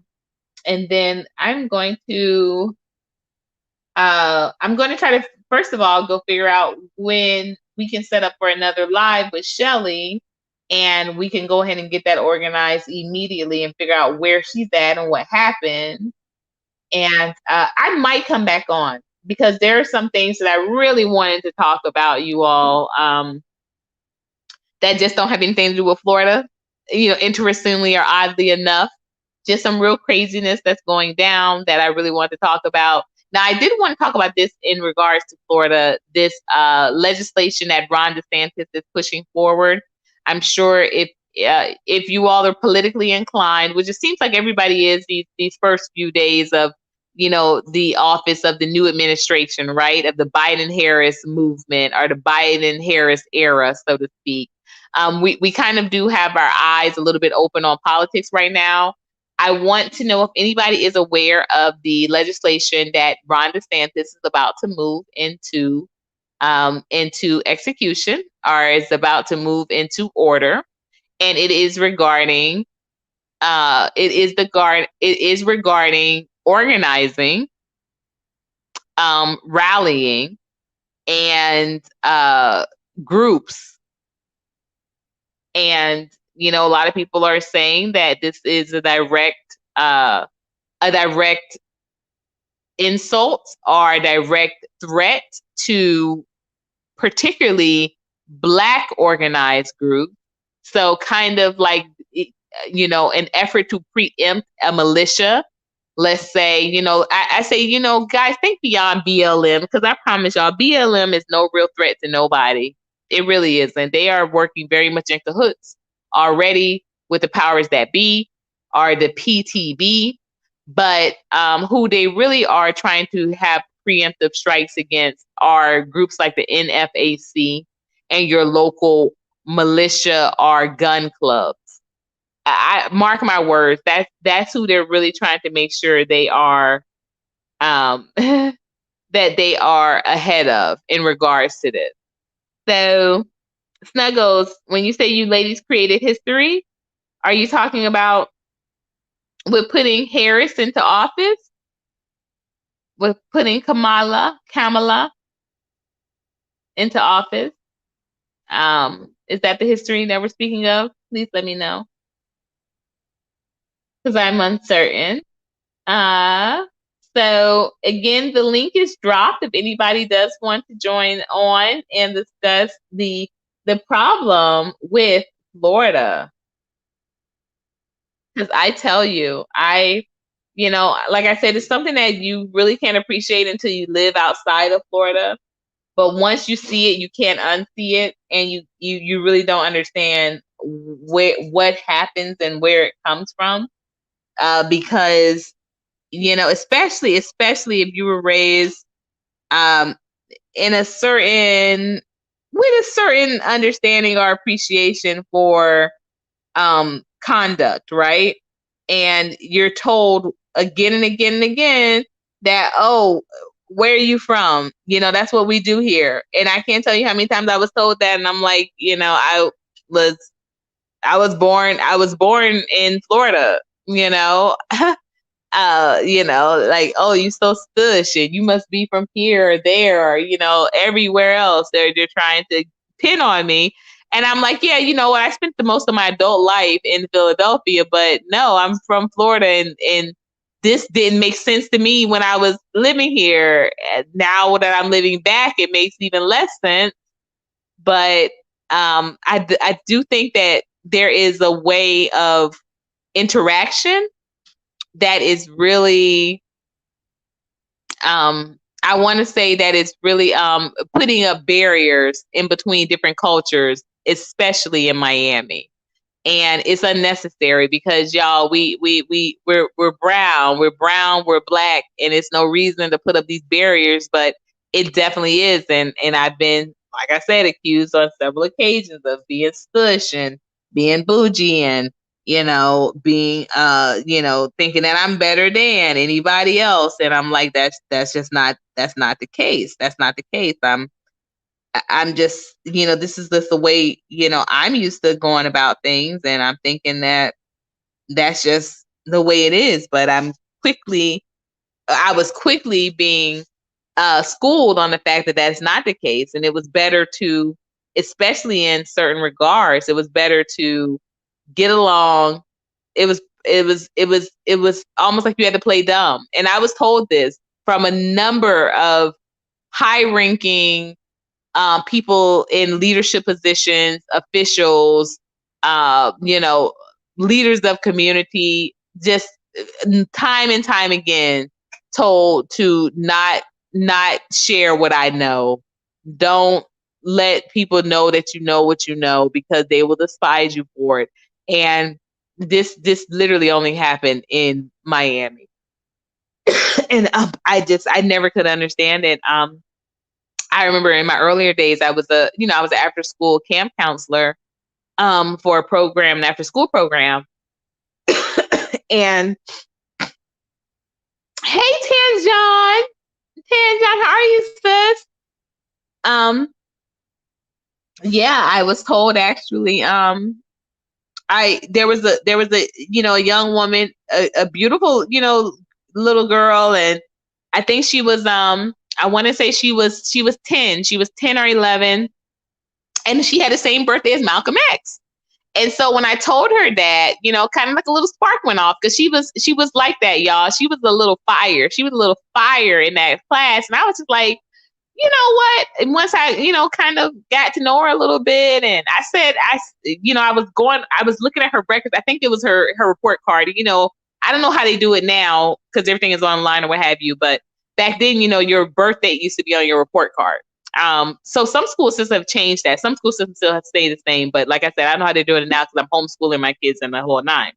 going to try to, first of all, go figure out when we can set up for another live with Shelley. And we can go ahead and get that organized immediately and figure out where she's at and what happened. And I might come back on because there are some things that I really wanted to talk about, you all, that just don't have anything to do with Florida. Interestingly or oddly enough, just some real craziness that's going down that I really want to talk about. Now, I did want to talk about this in regards to Florida, this legislation that Ron DeSantis is pushing forward. I'm sure if you all are politically inclined, which it seems like everybody is these first few days of, the office of the new administration, right, of the Biden-Harris movement or the Biden-Harris era, so to speak. We kind of do have our eyes a little bit open on politics right now. I want to know if anybody is aware of the legislation that Ron DeSantis is about to move into execution, or is about to move into order, and it is regarding organizing, rallying, and groups. And, a lot of people are saying that this is a direct insult or a direct threat to particularly Black organized groups. So kind of like, an effort to preempt a militia. Let's say, I say, guys, think beyond BLM, because I promise y'all, BLM is no real threat to nobody. It really isn't. They are working very much in cahoots already with the powers that be, or the PTB. But who they really are trying to have preemptive strikes against are groups like the NFAC and your local militia or gun clubs. I mark my words. That's who they're really trying to make sure they are, that they are ahead of in regards to this. So, Snuggles, when you say you ladies created history, are you talking about with putting Harris into office? With putting Kamala into office? Is that the history that we're speaking of? Please let me know, because I'm uncertain. So again, the link is dropped if anybody does want to join on and discuss the problem with Florida. Because I tell you, like I said, it's something that you really can't appreciate until you live outside of Florida. But once you see it, you can't unsee it, and you really don't understand what happens and where it comes from. Because especially if you were raised in a certain with a certain understanding or appreciation for conduct, right? And you're told again and again and again that, oh, where are you from? That's what we do here. And I can't tell you how many times I was told that, and I'm like, was I was born in Florida, like, oh, you so stush and you must be from here or there, or, everywhere else. They're trying to pin on me. And I'm like, yeah, you know what? I spent the most of my adult life in Philadelphia, but no, I'm from Florida, and this didn't make sense to me when I was living here. And now that I'm living back, it makes even less sense. But I do think that there is a way of interaction that is really, I want to say that it's really putting up barriers in between different cultures, especially in Miami. And it's unnecessary because y'all, we're brown, we're Black, and it's no reason to put up these barriers, but it definitely is. And I've been, like I said, accused on several occasions of being stush and being bougie and being thinking that I'm better than anybody else. And I'm like, that's not the case. That's not the case. I'm just, this is just the way, I'm used to going about things, and I'm thinking that that's just the way it is. But I was quickly being schooled on the fact that that's not the case. And it was better to, especially in certain regards, it was better to get along. It was almost like you had to play dumb. And I was told this from a number of high-ranking people in leadership positions, officials, leaders of community, just time and time again told to not share what I know. Don't let people know that you know what you know, because they will despise you for it. And this literally only happened in Miami. And I never could understand it. I remember in my earlier days, I was an after school camp counselor for a program, an after school program. And hey, Tanjon, how are you, sis? Yeah, I was told actually. There was a a young woman, a beautiful little girl, and I think she was I want to say she was 10. She was 10 or 11. And she had the same birthday as Malcolm X. And so when I told her that, kind of like a little spark went off, because she was like that, y'all. She was a little fire. She was a little fire in that class. And I was just like, you know what? And once I, kind of got to know her a little bit, and I said, I was looking at her records. I think it was her report card. I don't know how they do it now because everything is online or what have you. But back then, your birth date used to be on your report card. So some school systems have changed that. Some school systems still have stayed the same. But like I said, I don't know how they're doing it now because I'm homeschooling my kids and the whole nine.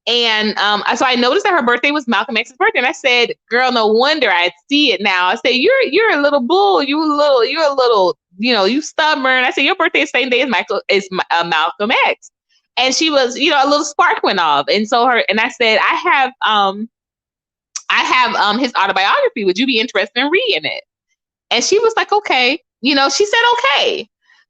And so I noticed that her birthday was Malcolm X's birthday, and I said, "Girl, no wonder I see it now." I said, "You're a little bull. You're a little, you stubborn." I said, "Your birthday is the same day as Malcolm X," and she was, a little spark went off, and so I said, I have his autobiography. Would you be interested in reading it?" And she was like, "Okay," she said, "Okay."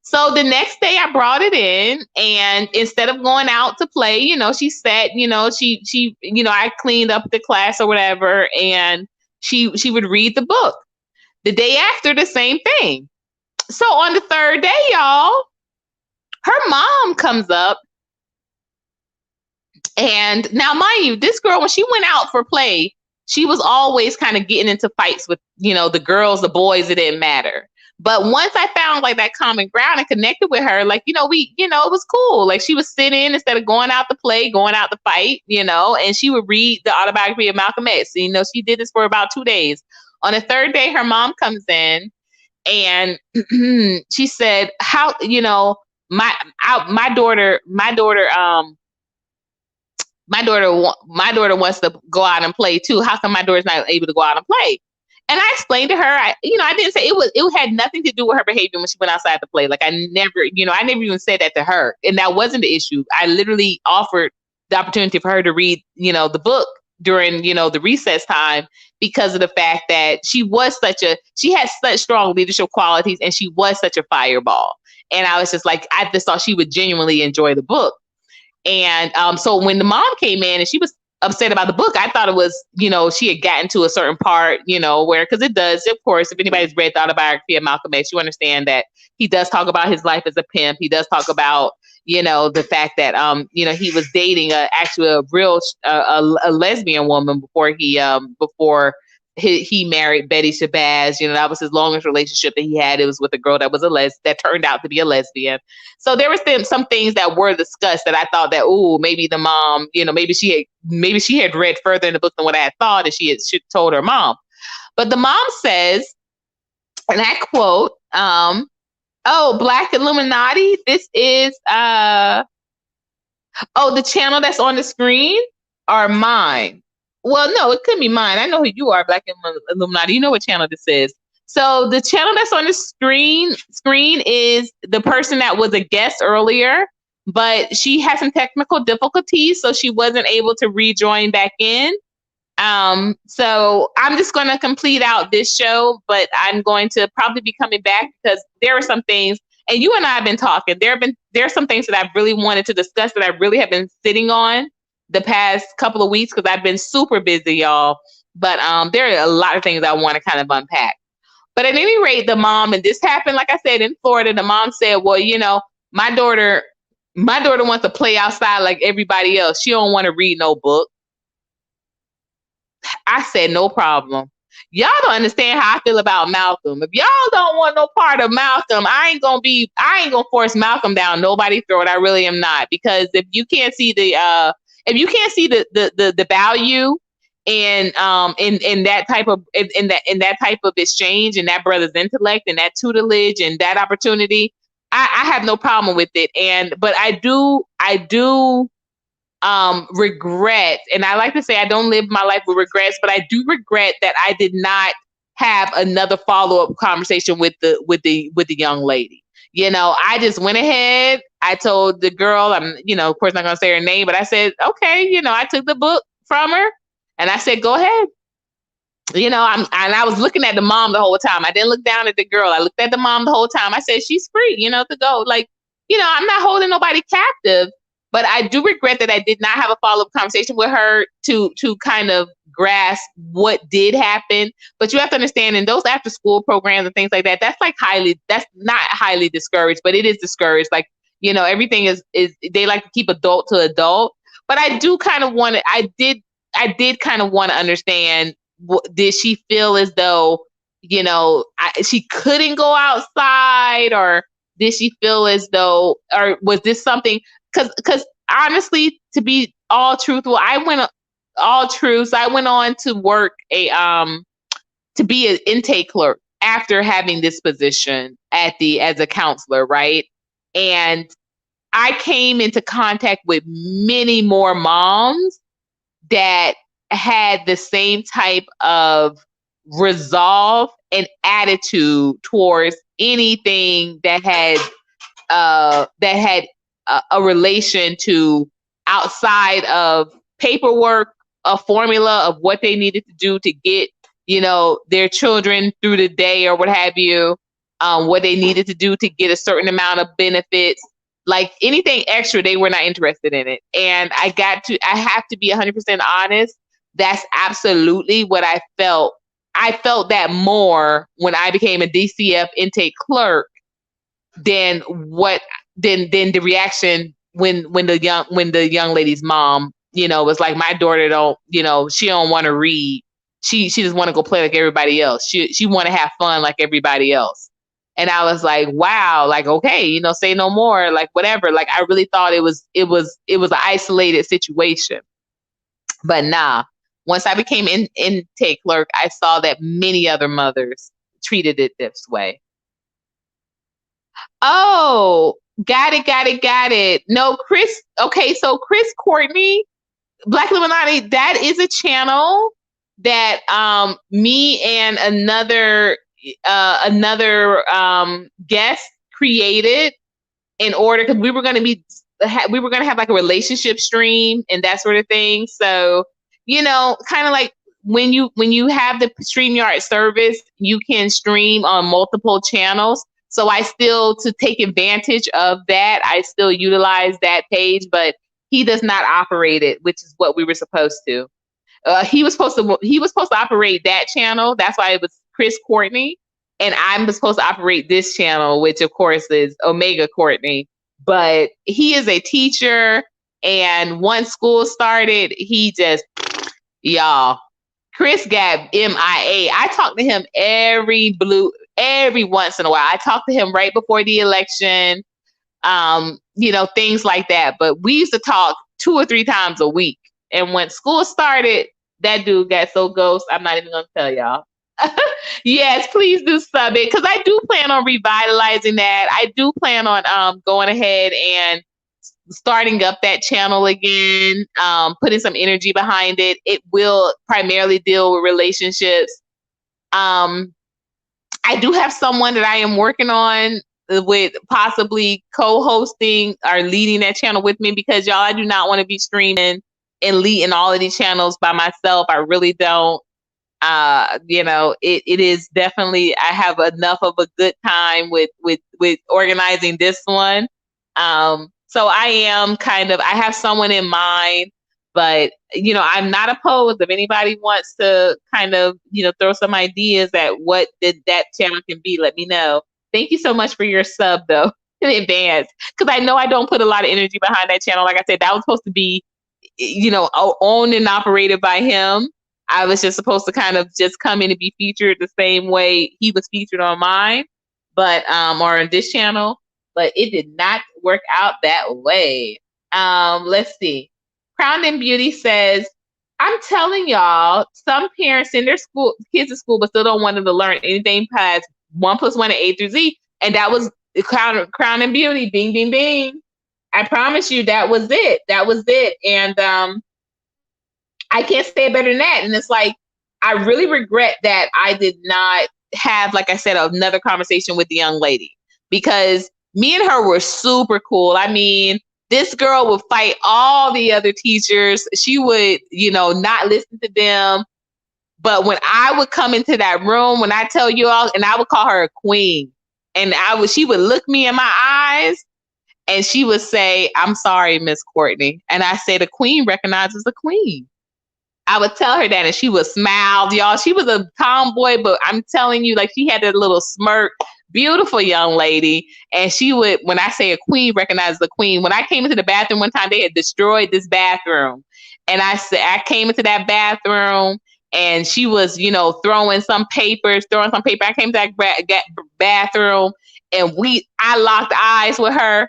So the next day I brought it in, and instead of going out to play, she sat, I cleaned up the class or whatever, and she would read the book. The day after, the same thing. So on the third day, y'all, her mom comes up, and now mind you, this girl, when she went out for play, she was always kind of getting into fights with, the girls, the boys, it didn't matter. But once I found like that common ground and connected with her, like, it was cool. Like she was sitting instead of going out to play, going out to fight, and she would read the autobiography of Malcolm X. She did this for about 2 days. On the third day, her mom comes in and she said, "How, my daughter wants to go out and play too. How come my daughter's not able to go out and play?" And I explained to her, I didn't say it had nothing to do with her behavior when she went outside to play. Like I never even said that to her. And that wasn't the issue. I literally offered the opportunity for her to read, the book during, the recess time, because of the fact that she had such strong leadership qualities, and she was such a fireball. And I was just like, I just thought she would genuinely enjoy the book. And so when the mom came in and she was upset about the book, I thought it was, she had gotten to a certain part, where, because it does, of course, if anybody's read the autobiography of Malcolm X, you understand that he does talk about his life as a pimp. He does talk about, the fact that, he was dating actually a real, a lesbian woman before he married Betty Shabazz. That was his longest relationship that he had. It was with a girl that was that turned out to be a lesbian. So there was some things that were discussed that I thought that, maybe the mom, maybe she had read further in the book than what I had thought, and she had told her mom. But the mom says, and I quote, "Oh, Black Illuminati, this is the channel that's on the screen or mine?" Well, no, it could be mine. I know who you are, Black Illuminati. You know what channel this is. So the channel that's on the screen is the person that was a guest earlier, but she had some technical difficulties, so she wasn't able to rejoin back in. So I'm just going to complete out this show, but I'm going to probably be coming back because there are some things, and you and I have been talking. There are some things that I really wanted to discuss that I really have been sitting on the past couple of weeks because I've been super busy, y'all. But there are a lot of things I want to kind of unpack. But at any rate, the mom, and this happened, like I said, in Florida, the mom said, "Well, my daughter wants to play outside like everybody else. She don't want to read no book." I said, "No problem. Y'all don't understand how I feel about Malcolm. If y'all don't want no part of Malcolm, I ain't gonna force Malcolm down nobody's throat. I really am not. Because if you can't see the value in that type of exchange, and that brother's intellect and that tutelage and that opportunity, I have no problem with it. But I do regret, and I like to say I don't live my life with regrets, but I do regret that I did not have another follow-up conversation with the young lady. I just went ahead. I told the girl, I'm, of course not going to say her name, but I said, okay, I took the book from her and I said, go ahead. And I was looking at the mom the whole time. I didn't look down at the girl. I looked at the mom the whole time. I said, she's free, to go. Like, I'm not holding nobody captive, But I do regret that I did not have a follow-up conversation with her to kind of grasp what did happen. But you have to understand, in those after school programs and things like that, that's not highly discouraged, but it is discouraged. Like, everything is they like to keep adult to adult. But I do kind of want to, I did kind of want to understand, did she feel as though, she couldn't go outside, or did she feel as though, or was this something, because honestly, to be all truthful, I went on to work to be an intake clerk after having this position as a counselor, right? And I came into contact with many more moms that had the same type of resolve and attitude towards anything that had a relation to outside of paperwork, a formula of what they needed to do to get, their children through the day or what have you, what they needed to do to get a certain amount of benefits. Like anything extra, they were not interested in it. And I have to be 100% honest. That's absolutely what I felt. I felt that more when I became a DCF intake clerk than the reaction when the young lady's mom, was like, my daughter don't, she don't want to read. She just want to go play like everybody else. She want to have fun like everybody else. And I was like, wow, like, okay, say no more, like whatever. Like, I really thought it was an isolated situation. But nah, once I became intake clerk, I saw that many other mothers treated it this way. Oh, got it. No, Chris. Okay, so Chris Courtney, Black Illuminati, that is a channel that me and another guest created in order, because we were going to have like a relationship stream and that sort of thing. So, kind of like when you have the StreamYard service, you can stream on multiple channels. So to take advantage of that, I still utilize that page, but he does not operate it, which is what we were supposed to. He was supposed to operate that channel. That's why it was Chris Courtney. And I'm supposed to operate this channel, which of course is Omega Courtney. But he is a teacher. And once school started, y'all, Chris got MIA. I talk to him every once in a while. I talked to him right before the election, things like that. But we used to talk 2 or 3 times a week. And when school started, that dude got so ghost, I'm not even going to tell y'all. Yes, please do sub it, because I do plan on revitalizing that. I do plan on going ahead and starting up that channel again, putting some energy behind it. It will primarily deal with relationships. I do have someone that I am working on with possibly co-hosting or leading that channel with me, because y'all, I do not want to be streaming and leading all of these channels by myself. I really don't. It is definitely, I have enough of a good time with organizing this one. So I have someone in mind, but I'm not opposed. If anybody wants to kind of, throw some ideas at what that channel can be, let me know. Thank you so much for your sub though in advance, because I know I don't put a lot of energy behind that channel. Like I said, that was supposed to be, owned and operated by him. I was just supposed to kind of just come in and be featured the same way he was featured on mine, but or on this channel, but it did not work out that way. Let's see. Crowned in Beauty says, I'm telling y'all, some parents send their kids to school but still don't want them to learn anything past 1 + 1 and A through Z. And that was Crowned in Beauty. Bing, bing, bing. I promise you that was it. And I can't say it better than that. And it's like, I really regret that I did not have, like I said, another conversation with the young lady, because me and her were super cool. I mean, this girl would fight all the other teachers. She would, not listen to them. But when I would come into that room, when I tell you all, and I would call her a queen, and she would look me in my eyes, And she would say, "I'm sorry, Miss Courtney." And I say, "The queen recognizes the queen." I would tell her that, and she would smile, y'all. She was a tomboy, but I'm telling you, like, she had that little smirk. Beautiful young lady. And she would, when I say a queen recognizes the queen, when I came into the bathroom one time, they had destroyed this bathroom. And I said, I came into that bathroom and she was, throwing some papers, I came to that bathroom and I locked eyes with her.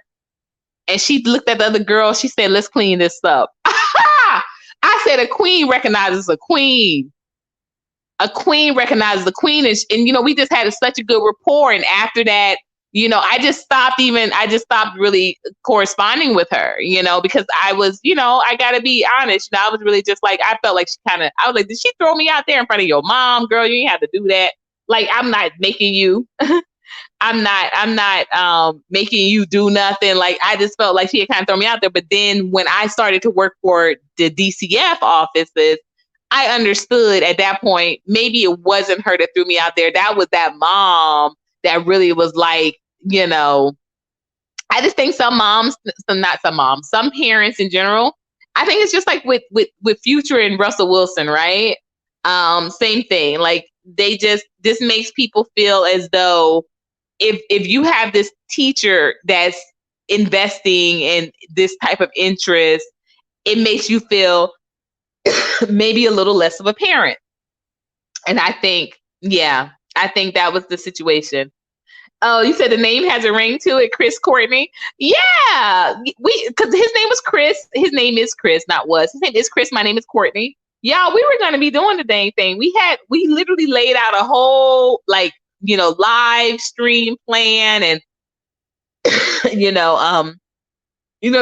And she looked at the other girl. She said, "Let's clean this up." I said, "A queen recognizes a queen. A queen recognizes a queen." And we just had such a good rapport. And after that, I just stopped really corresponding with her, because I was, I got to be honest. I was really just like, I felt like I was like, did she throw me out there in front of your mom? Girl, you ain't have to do that. Like, I'm not making you. I'm not making you do nothing. Like, I just felt like she had kind of thrown me out there. But then when I started to work for the DCF offices, I understood at that point, maybe it wasn't her that threw me out there. That was that mom that really was like, I just think some parents in general, I think it's just like with Future and Russell Wilson, right? Same thing. Like, this makes people feel as though if you have this teacher that's investing in this type of interest, it makes you feel maybe a little less of a parent. And I think that was the situation. Oh, you said the name has a ring to it, Chris Courtney. Yeah, because his name was Chris. His name is Chris, not was. His name is Chris. My name is Courtney. Y'all, we were going to be doing the dang thing. We literally laid out a whole live stream plan, and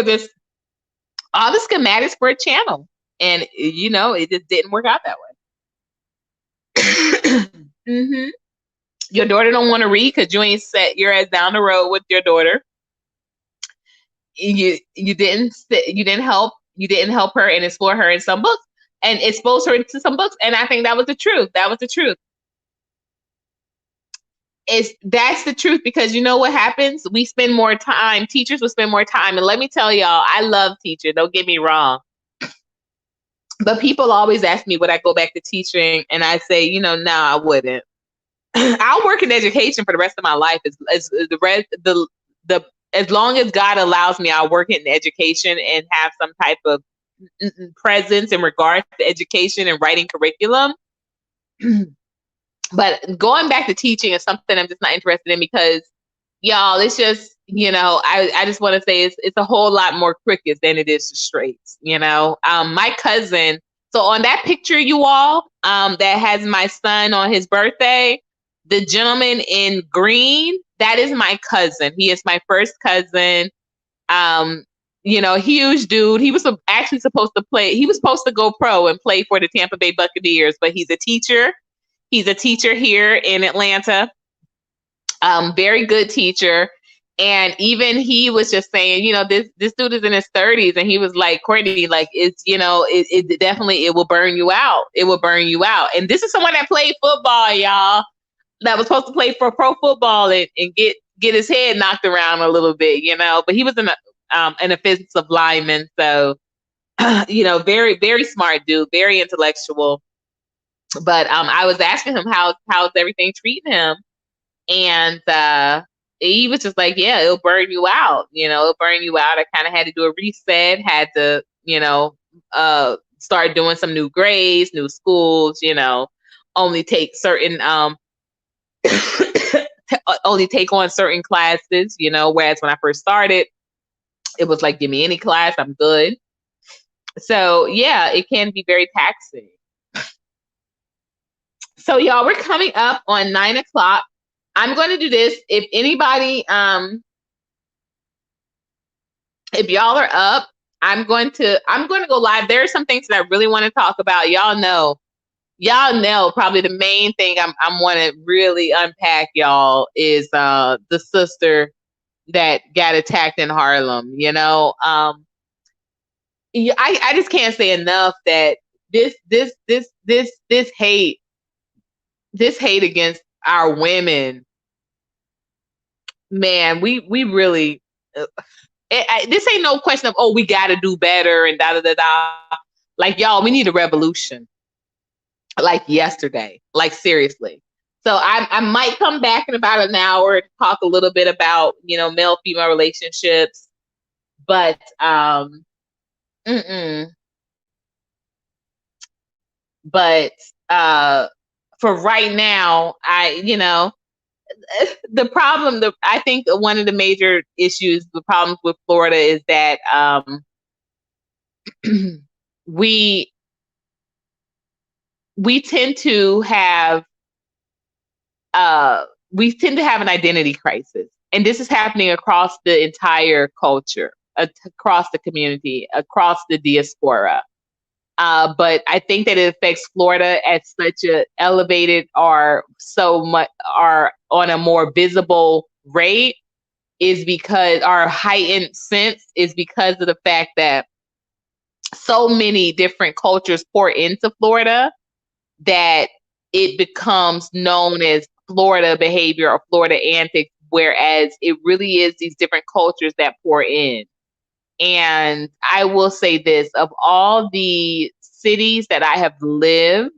just all the schematics for a channel, and it just didn't work out that way. Mm-hmm. Your daughter don't want to read because you ain't set your ass down the road with your daughter. You didn't help her and explore her in some books and expose her to some books. And I think that was the truth. That's the truth, because you know what happens? We spend more time. Teachers will spend more time. And let me tell y'all, I love teachers. Don't get me wrong. But people always ask me, would I go back to teaching? And I say, no, I wouldn't. I'll work in education for the rest of my life. As long as God allows me, I'll work in education and have some type of presence in regards to education and writing curriculum. But going back to teaching is something I'm just not interested in, because y'all, it's just, I just want to say it's a whole lot more crickets than it is straights. My cousin, so on that picture, you all, that has my son on his birthday, the gentleman in green, that is my cousin. He is my first cousin. Huge dude. He was actually supposed to play. He was supposed to go pro and play for the Tampa Bay Buccaneers, but he's a teacher. He's a teacher here in Atlanta. Very good teacher. And even he was just saying, this dude is in his 30s, and he was like, Courtney, like, it's, it definitely, it will burn you out. It will burn you out. And this is someone that played football, y'all, that was supposed to play for pro football and get his head knocked around a little bit, but he was an offensive lineman. So, very, very smart dude, very intellectual. But I was asking him how's everything treating him, and he was just like, yeah, it'll burn you out. It'll burn you out. I kind of had to do a reset, had to, start doing some new grades, new schools, only take certain only take on certain classes, whereas when I first started, it was like, give me any class, I'm good. So yeah, it can be very taxing. So y'all, we're coming up on 9:00. I'm going to do this. If anybody, if y'all are up, I'm going to go live. There are some things that I really want to talk about. Y'all know probably the main thing I'm want to really unpack, y'all, is the sister that got attacked in Harlem. I just can't say enough that this hate against our women, man, we really, This ain't no question of, oh, we got to do better and da da da da. Like, y'all, we need a revolution. Like yesterday. Like, seriously. So I might come back in about an hour to talk a little bit about, male female relationships. But mm-mm. But for right now, the problem, I think one of the major issues, the problems with Florida is that we we tend to have an identity crisis, and this is happening across the entire culture, across the community, across the diaspora. But I think that it affects Florida at such a elevated or so much or on a more visible rate is because our heightened sense is because of the fact that so many different cultures pour into Florida that it becomes known as Florida behavior or Florida antics, whereas it really is these different cultures that pour in. And I will say this, of all the cities that I have lived,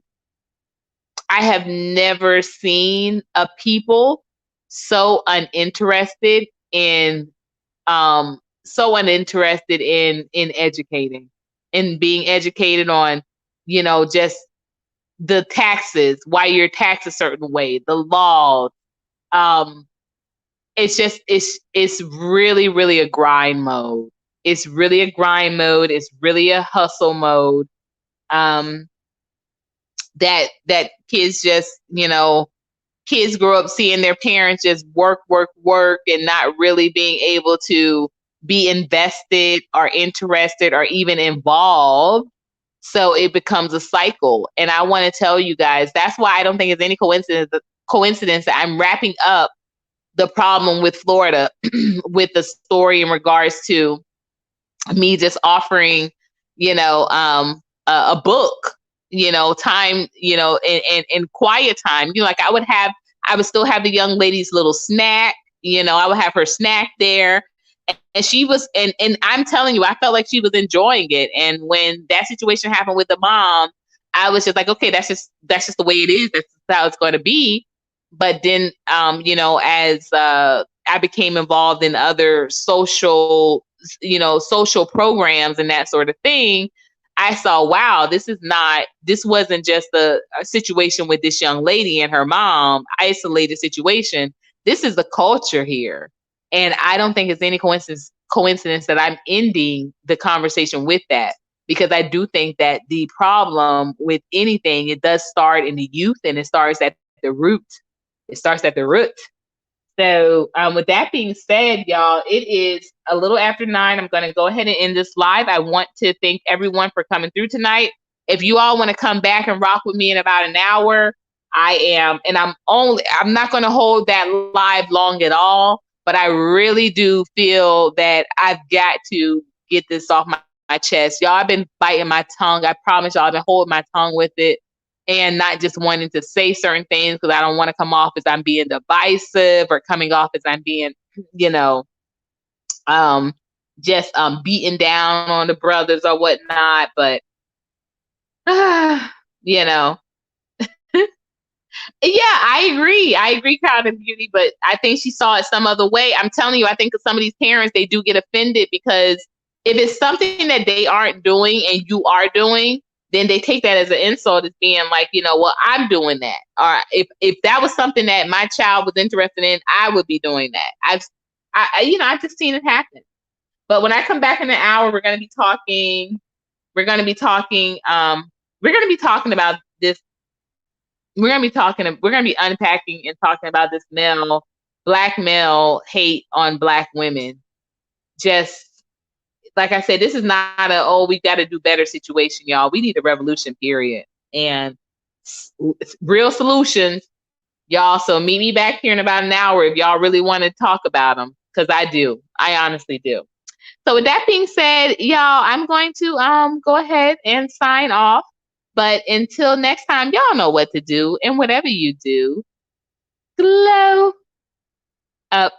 I have never seen a people so uninterested in in educating, in being educated on, just the taxes, why you're taxed a certain way, the laws. It's really, really a grind mode. It's really a grind mode. It's really a hustle mode. That kids just, kids grow up seeing their parents just work, work, work, and not really being able to be invested or interested or even involved. So it becomes a cycle. And I want to tell you guys, that's why I don't think it's any coincidence that I'm wrapping up the problem with Florida with the story in regards to me just offering, a book, time, and quiet time. Like I would still have the young lady's little snack, I would have her snack there. And she was, and I'm telling you, I felt like she was enjoying it. And when that situation happened with the mom, I was just like, okay, that's just the way it is. That's how it's going to be. But then, as I became involved in other social programs and that sort of thing, I saw, wow, this wasn't just a situation with this young lady and her mom, isolated situation. This is the culture here. And I don't think it's any coincidence that I'm ending the conversation with that, because I do think that the problem with anything, it does start in the youth, and it starts at the root. It starts at the root. So with that being said, y'all, it is a little after 9. I'm going to go ahead and end this live. I want to thank everyone for coming through tonight. If you all want to come back and rock with me in about an hour, I am. And I'm not going to hold that live long at all, but I really do feel that I've got to get this off my chest. Y'all, I've been biting my tongue. I promise y'all, I've been holding my tongue with it. And not just wanting to say certain things because I don't want to come off as I'm being divisive or coming off as I'm being, just beating down on the brothers or whatnot. But, yeah, I agree. I agree, Crown and Beauty, but I think she saw it some other way. I'm telling you, I think some of these parents, they do get offended because if it's something that they aren't doing and you are doing, then they take that as an insult, as being like, well, I'm doing that. Or if that was something that my child was interested in, I would be doing that. I've just seen it happen. But when I come back in an hour, we're going to be talking. We're going to be talking. We're going to be talking about this. We're going to be talking. We're going to be unpacking and talking about this black male hate on black women. Just like I said, this is not we got to do better situation, y'all. We need a revolution, period. And real solutions, y'all. So meet me back here in about an hour if y'all really want to talk about them, because I do. I honestly do. So with that being said, y'all, I'm going to go ahead and sign off. But until next time, y'all know what to do. And whatever you do, glow up.